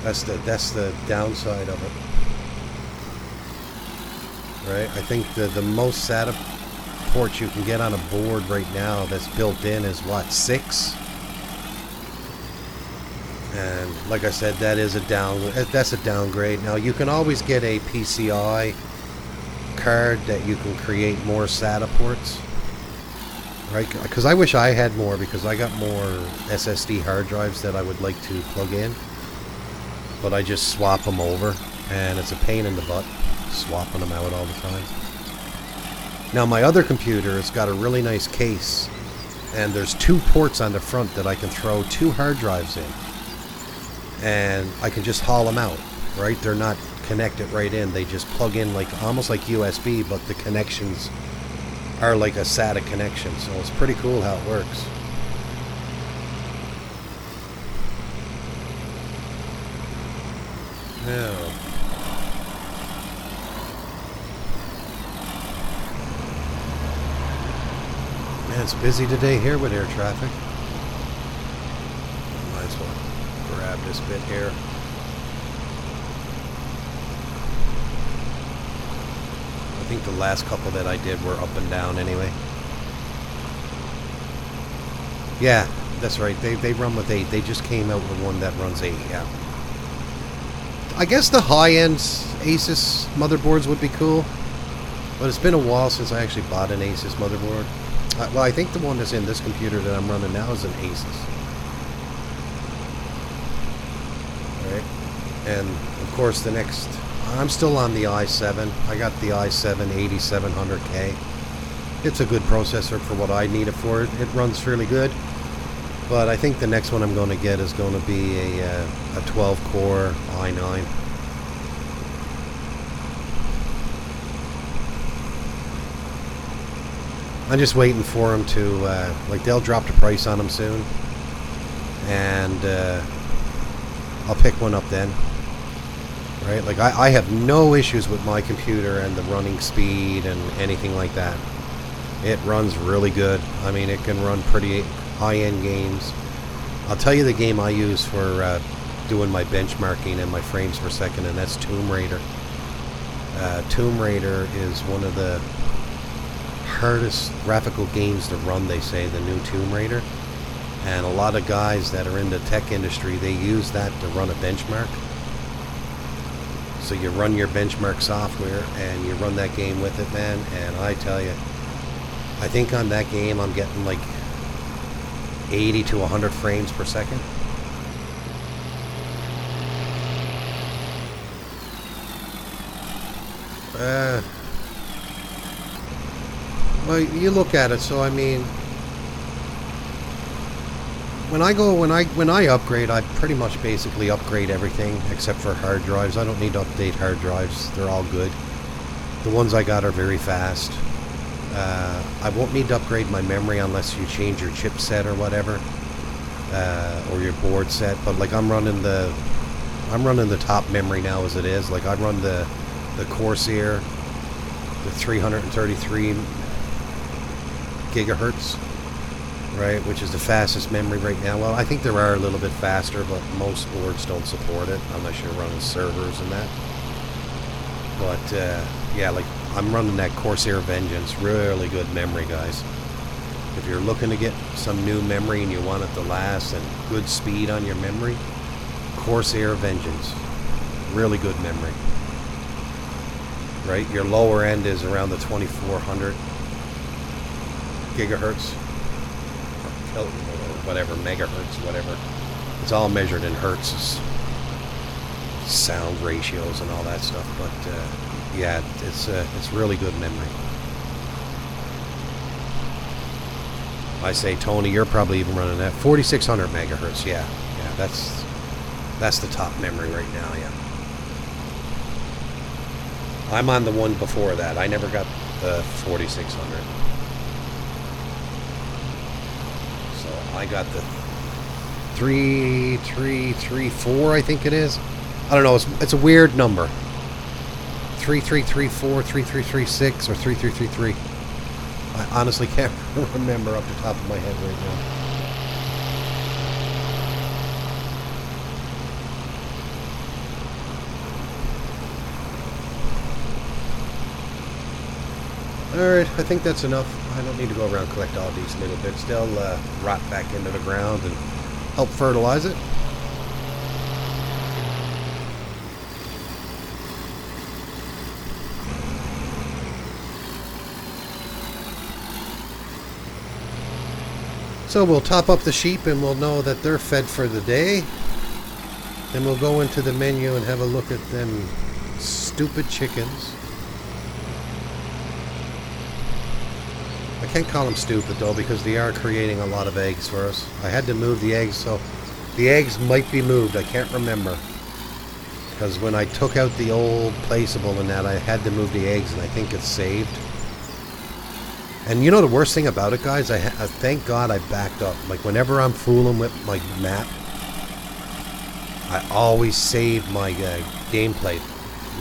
That's the downside of it. Right? I think the most SATA ports you can get on a board right now that's built in is what, 6? And like I said, that's a downgrade. Now you can always get a PCI card that you can create more SATA ports, right? Because I wish I had more, because I got more SSD hard drives that I would like to plug in, but I just swap them over, and it's a pain in the butt swapping them out all the time. Now my other computer has got a really nice case, and there's 2 ports on the front that I can throw 2 hard drives in, and I can just haul them out, right? They're not connected right in. They just plug in like almost like USB, but the connections are like a SATA connection. So it's pretty cool how it works. Now, man, it's busy today here with air traffic. Might as well grab this bit here. I think the last couple that I did were up and down anyway. Yeah, that's right. They run with 8. They just came out with one that runs 8, yeah. I guess the high-end Asus motherboards would be cool, but it's been a while since I actually bought an Asus motherboard. Well, I think the one that's in this computer that I'm running now is an Asus. Right? And, of course, the next... I'm still on the i7. I got the i7 8700K. It's a good processor for what I need it for. It runs fairly good. But I think the next one I'm going to get is going to be a 12-core i9. I'm just waiting for them to, like, they'll drop the price on them soon. And I'll pick one up then. Right? Like, I have no issues with my computer and the running speed and anything like that. It runs really good. I mean, it can run pretty high-end games. I'll tell you the game I use for doing my benchmarking and my frames per second, and that's Tomb Raider. Tomb Raider is one of the hardest graphical games to run, they say, the new Tomb Raider. And a lot of guys that are in the tech industry, they use that to run a benchmark. So you run your benchmark software and you run that game with it, man, and I tell you, I think on that game I'm getting like 80 to 100 frames per second. Well, you look at it, so I mean, when I upgrade, I pretty much basically upgrade everything except for hard drives. I don't need to update hard drives. They're all good. The ones I got are very fast. I won't need to upgrade my memory unless you change your chipset or whatever, or your board set. But like I'm running the top memory now as it is. Like I run the Corsair, the 333 gigahertz, right, which is the fastest memory right now. Well, I think there are a little bit faster, but most boards don't support it unless you're running servers and that. But yeah, like I'm running that Corsair Vengeance, really good memory, guys. If you're looking to get some new memory and you want it to last and good speed on your memory, Corsair Vengeance, really good memory. Right, your lower end is around the 2400 gigahertz, or whatever, megahertz, whatever. It's all measured in hertz, sound ratios and all that stuff. But yeah, it's really good memory. I say, Tony, you're probably even running that 4600 megahertz. Yeah, that's the top memory right now. Yeah, I'm on the one before that. I never got the 4600. So I got the 3334, I think it is. I don't know. It's a weird number. 3334, 3336, or 3333. I honestly can't remember off the top of my head right now. Alright, I think that's enough. I don't need to go around and collect all these little bits. They'll rot back into the ground and help fertilize it. So we'll top up the sheep and we'll know that they're fed for the day. Then we'll go into the menu and have a look at them stupid chickens. I can't call them stupid though, because they are creating a lot of eggs for us. I had to move the eggs, so the eggs might be moved. I can't remember, because when I took out the old placeable and that, I had to move the eggs, and I think it's saved. And you know the worst thing about it, guys? I thank God I backed up. Like whenever I'm fooling with my map, I always save my gameplay,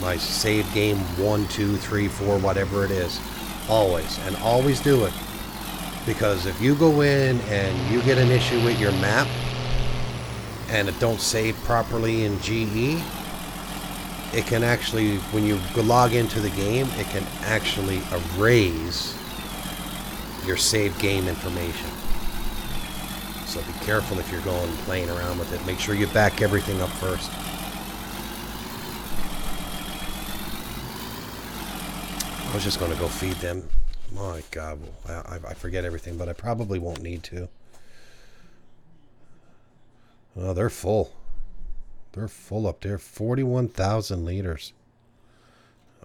my save game 1, 2, 3, 4, whatever it is. Always, and always do it. Because if you go in and you get an issue with your map and it don't save properly in GE, it can actually, when you log into the game, it can actually erase your saved game information. So be careful if you're going playing around with it. Make sure you back everything up first. I was just going to go feed them. My God, I forget everything, but I probably won't need to. Oh, they're full. They're full up there. 41,000 liters.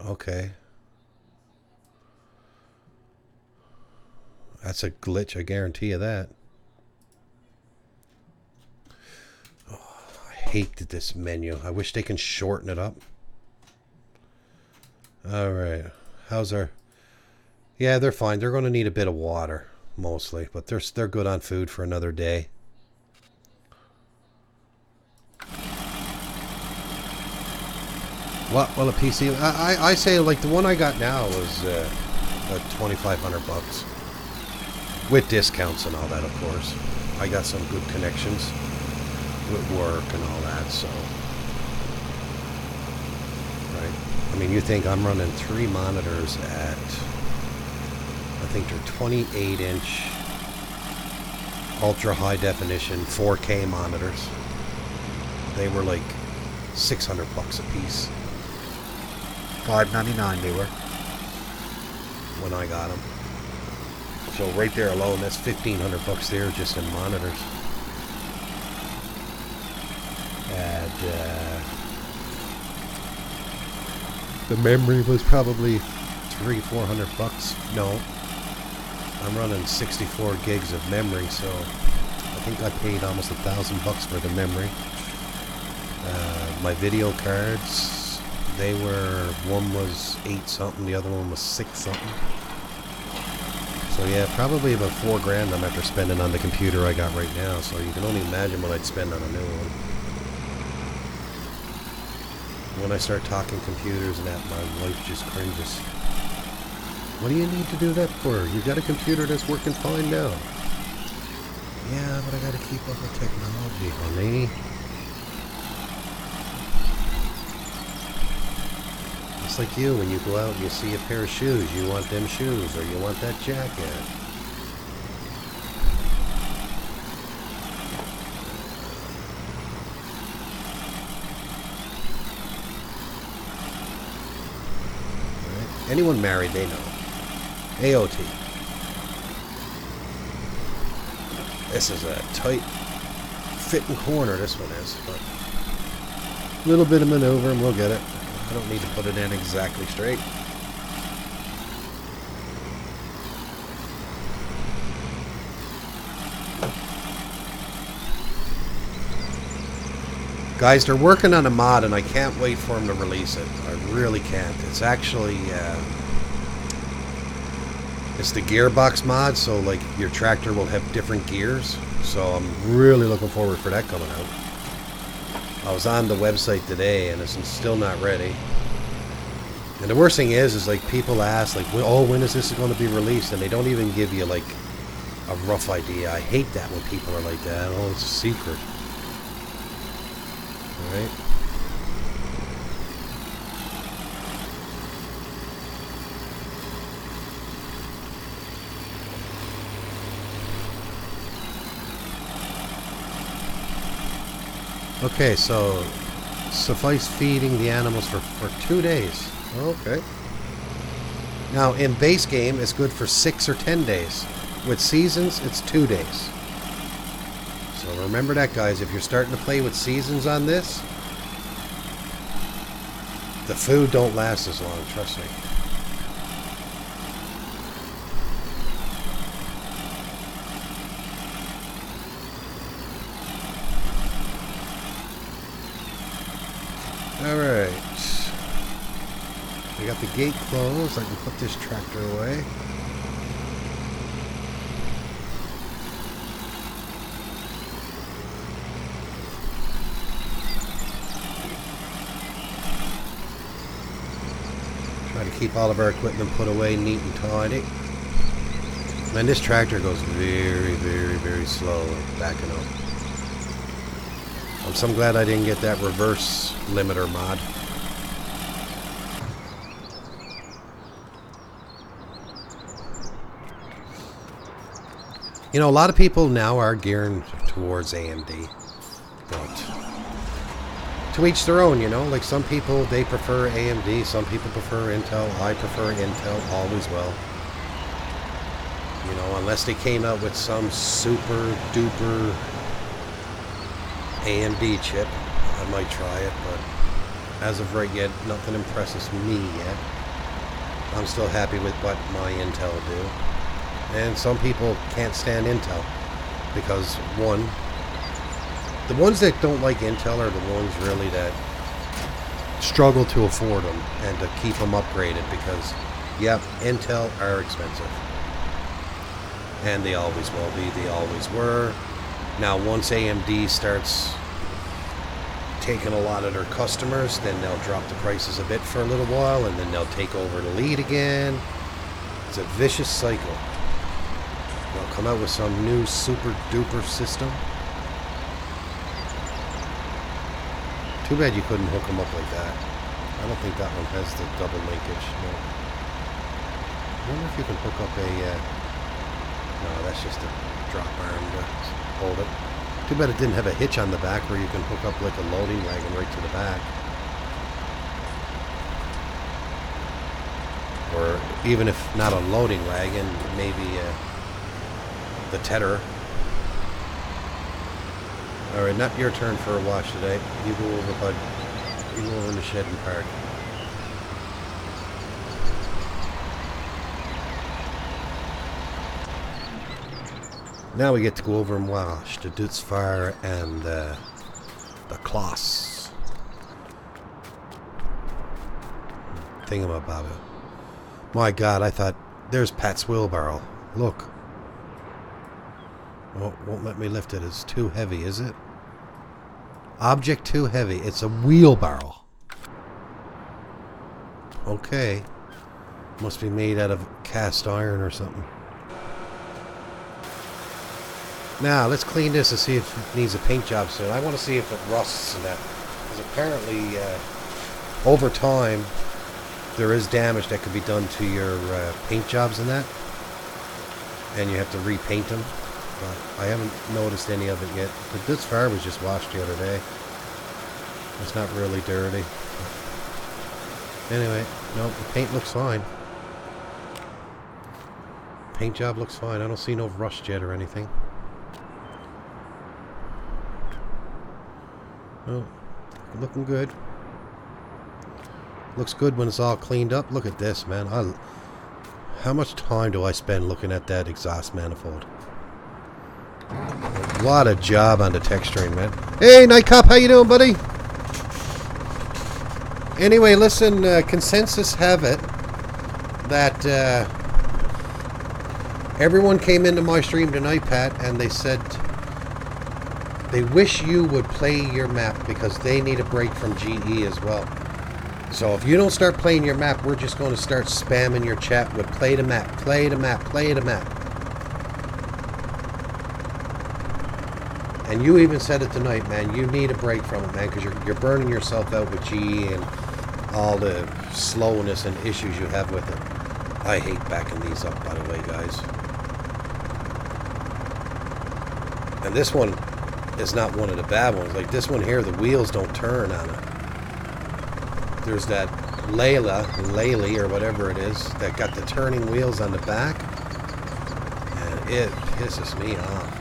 Okay. That's a glitch, I guarantee you that. Oh, I hate this menu. I wish they can shorten it up. Alright. How's our... Yeah, they're fine. They're going to need a bit of water, mostly. But they're good on food for another day. Well, a PC... I say, like, the one I got now was about 2,500 bucks. With discounts and all that, of course. I got some good connections with work and all that, so... Right? I mean, you think I'm running 3 monitors at... I think they're 28-inch ultra high definition 4K monitors. They were like 600 bucks a piece. $5.99 they were when I got them. So right there alone, that's 1,500 bucks there just in monitors. And the memory was probably 300-400 bucks. No, I'm running 64 gigs of memory, so I think I paid almost $1,000 for the memory. My video cards, they were, one was 8 something, the other one was 6 something. So yeah, probably about 4 grand I'm after spending on the computer I got right now. So you can only imagine what I'd spend on a new one. When I start talking computers and that, my wife just cringes. What do you need to do that for? You got a computer that's working fine now. Yeah, but I gotta keep up with technology, honey. It's like you, when you go out and you see a pair of shoes, you want them shoes, or you want that jacket. Right. Anyone married, they know. AOT. This is a tight fitting corner, this one is, but a little bit of maneuver and we'll get it. I don't need to put it in exactly straight. Guys, they're working on a mod and I can't wait for them to release it. I really can't. It's actually it's the gearbox mod, so like your tractor will have different gears. So I'm really looking forward for that coming out. I was on the website today and it's still not ready. And the worst thing is like people ask like, oh, when is this going to be released? And they don't even give you like a rough idea. I hate that when people are like that. Oh, it's a secret. All right. Okay, so suffice feeding the animals for 2 days. Okay. Now, in base game, it's good for 6 or 10 days. With seasons, it's 2 days. So remember that, guys. If you're starting to play with seasons on this, the food don't last as long, trust me. Alright. We got the gate closed. I can put this tractor away. Try to keep all of our equipment put away neat and tidy. Man, this tractor goes very, very, very slow backing up. I'm so glad I didn't get that reverse limiter mod. You know, a lot of people now are gearing towards AMD, but to each their own, you know. Like some people, they prefer AMD, some people prefer Intel. I prefer Intel, always will. You know, unless they came out with some super duper AMD chip, I might try it, but as of right yet, nothing impresses me yet. I'm still happy with what my Intel do. And some people can't stand Intel because, one, the ones that don't like Intel are the ones really that struggle to afford them and to keep them upgraded because, yep, Intel are expensive. And they always will be, they always were. Now, once AMD starts taking a lot of their customers, then they'll drop the prices a bit for a little while, and then they'll take over the lead again. It's a vicious cycle. They'll come out with some new super duper system. Too bad you couldn't hook them up like that. I don't think that one has the double linkage. No. I wonder if you can hook up a... no, that's just a drop arm to hold it. Too bad it didn't have a hitch on the back where you can hook up like a loading wagon right to the back. Or even if not a loading wagon, maybe the tether. Alright, not your turn for a wash today. You go over, bud. You go over in the shed and park. Now we get to go over and wash the Dutzfire and the Kloss. Thingamabobbit. My God, I thought, there's Pat's wheelbarrow. Look. Oh, won't let me lift it. It's too heavy, is it? Object too heavy. It's a wheelbarrow. Okay. Must be made out of cast iron or something. Now, let's clean this and see if it needs a paint job soon. I want to see if it rusts and that. Because apparently, over time, there is damage that could be done to your paint jobs and that. And you have to repaint them. But I haven't noticed any of it yet. But this car was just washed the other day. It's not really dirty. Anyway, no, the paint looks fine. Paint job looks fine. I don't see no rust yet or anything. Oh, looking good. Looks good when it's all cleaned up. Look at this, man. How much time do I spend looking at that exhaust manifold? A lot of job on the texturing, man. Hey, Night Cop, how you doing, buddy? Anyway, listen, consensus have it that everyone came into my stream tonight, Pat, and they said they wish you would play your map because they need a break from GE as well. So if you don't start playing your map, we're just going to start spamming your chat with play the map, play the map, play the map. And you even said it tonight, man. You need a break from it, man, because you're burning yourself out with GE and all the slowness and issues you have with it. I hate backing these up, by the way, guys. And this one is not one of the bad ones. Like this one here, the wheels don't turn on it. There's that Laylee, or whatever it is, that got the turning wheels on the back. And it pisses me off.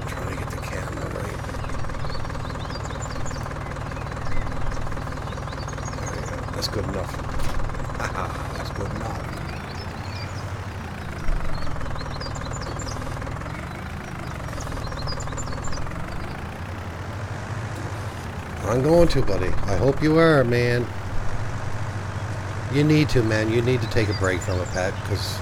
I'm trying to get the camera right. There you go. That's good enough. Haha, that's good enough. I'm going to, buddy. I hope you are, man. You need to, man. You need to take a break from it, Pat, because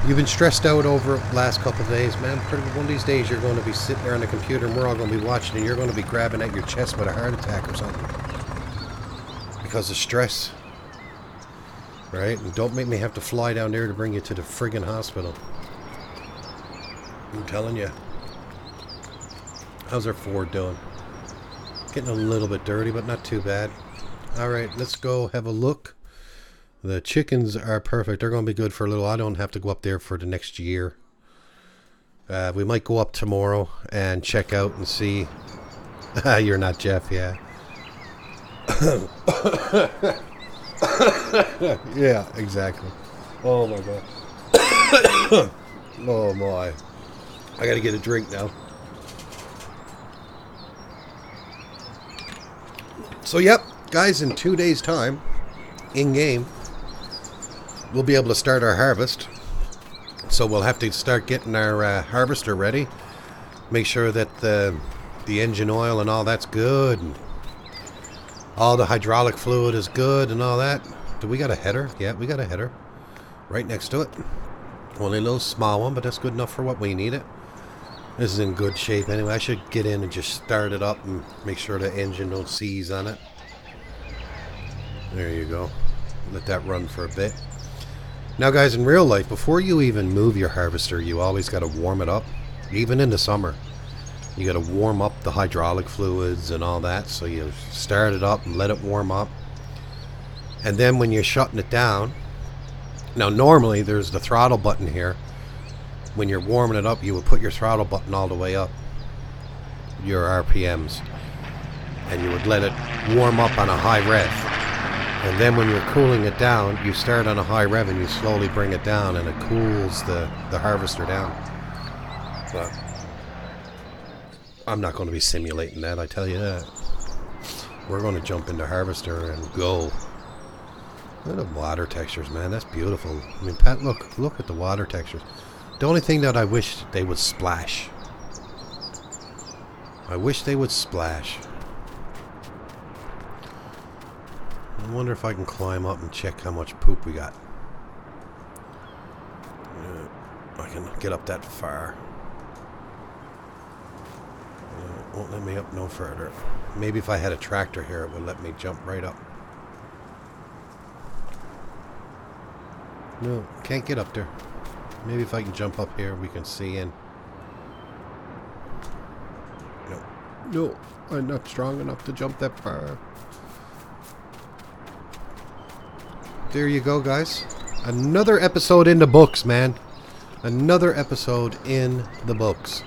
you've been stressed out over the last couple of days, man. One of these days you're going to be sitting there on the computer and we're all going to be watching and you're going to be grabbing at your chest with a heart attack or something. Because of stress. Right? And don't make me have to fly down there to bring you to the friggin' hospital. I'm telling you. How's our Ford doing? Getting a little bit dirty, but not too bad. Alright, let's go have a look. The chickens are perfect. They're going to be good for a little. I don't have to go up there for the next year. We might go up tomorrow and check out and see. You're not Jeff, yeah. Yeah, exactly. Oh my god. Oh my. I gotta get a drink now. So yep, guys, in 2 days time, in-game, we'll be able to start our harvest. So we'll have to start getting our harvester ready. Make sure that the engine oil and all that's good. And all the hydraulic fluid is good and all that. Do we got a header? Yeah, we got a header. Right next to it. Only a little small one, but that's good enough for what we need it. This is in good shape anyway. I should get in and just start it up and make sure the engine don't seize on it. There you go. Let that run for a bit. Now guys, in real life, before you even move your harvester, you always got to warm it up. Even in the summer. You got to warm up the hydraulic fluids and all that. So you start it up and let it warm up. And then when you're shutting it down, now normally there's the throttle button here. When you're warming it up, you would put your throttle button all the way up, your RPMs, and you would let it warm up on a high rev. And then when you're cooling it down, you start on a high rev and you slowly bring it down, and it cools the harvester down. But I'm not going to be simulating that, I tell you that. We're going to jump into harvester and go. Look at the water textures, man. That's beautiful. I mean, Pat, look at the water textures. The only thing that I wish they would splash. I wish they would splash. I wonder if I can climb up and check how much poop we got. can get up that far. It won't let me up no further. Maybe if I had a tractor here, it would let me jump right up. No, can't get up there. Maybe if I can jump up here, we can see in. No, I'm not strong enough to jump that far. There you go, guys. Another episode in the books, man. Another episode in the books.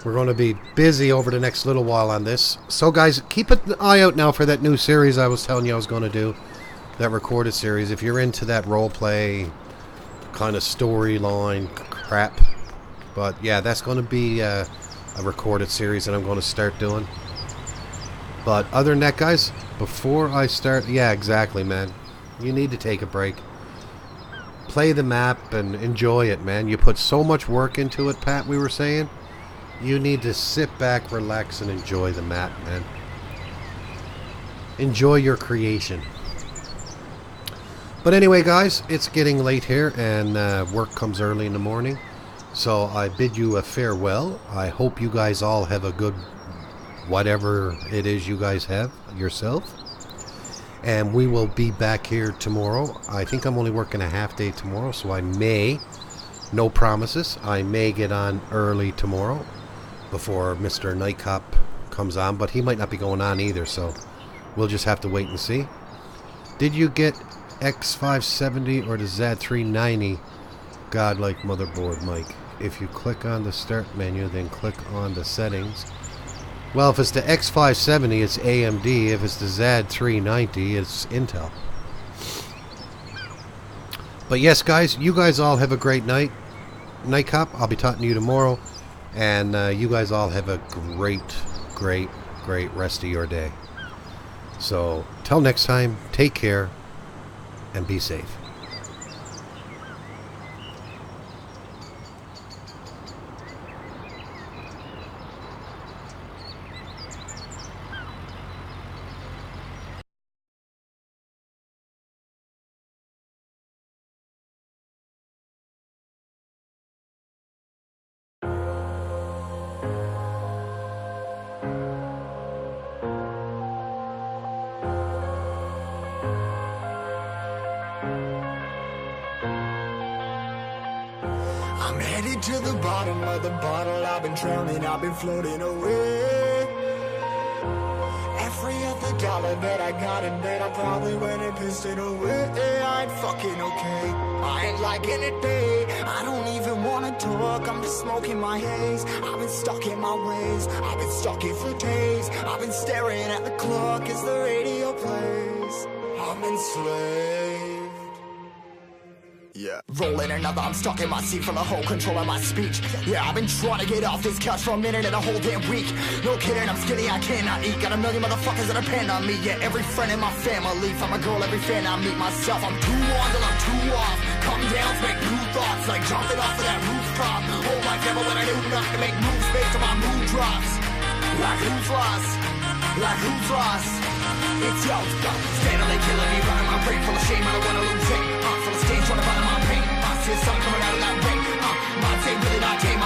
We're going to be busy over the next little while on this. So, guys, keep an eye out now for that new series I was telling you I was going to do. That recorded series. If you're into that roleplay kind of storyline crap. But, yeah, that's going to be a recorded series that I'm going to start doing. But other than that, guys, before I start... Yeah, exactly, man. You need to take a break. Play the map and enjoy it, man. You put so much work into it, Pat, we were saying. You need to sit back, relax, and enjoy the map, man. Enjoy your creation. But anyway, guys, it's getting late here, and work comes early in the morning. So I bid you a farewell. I hope you guys all have a good whatever it is you guys have yourself. And we will be back here tomorrow. I think I'm only working a half day tomorrow, so I may, no promises, I may get on early tomorrow before Mr. Nightcop comes on, but he might not be going on either, so we'll just have to wait and see. Did you get X570 or the Z390 godlike motherboard, Mike? If you click on the start menu, then click on the settings. Well, if it's the X570, it's AMD. If it's the Z390, it's Intel. But yes, guys, you guys all have a great night. Nightcop, I'll be talking to you tomorrow. And you guys all have a great rest of your day. So, till next time, take care and be safe. I'm headed to the bottom of the bottle. I've been drowning, I've been floating away. Every other dollar that I got in bed, I probably went and pissed it away. I ain't fucking okay, I ain't liking it, babe. I don't even wanna talk, I'm just smoking my haze. I've been stuck in my ways, I've been stuck here for days. I've been staring at the clock as the radio plays. I'm enslaved. Yeah, rolling another, I'm stuck in my seat for the whole control of my speech. Yeah, I've been trying to get off this couch for a minute and a whole damn week. No kidding, I'm skinny, I cannot eat. Got a million motherfuckers that depend on me. Yeah, every friend in my family, from a girl, every fan I meet myself. I'm too on till I'm too off. Come down to make new thoughts, like jumping off of that rooftop. Hold my camera when I do not to make moves based on my mood drops. Like who's lost? Like who's lost? It's yo, steadily killing me, running my brain full of shame. I don't wanna lose it. Full of stage, trying to find my pain. I see the sun coming out of that rain. My day really not game.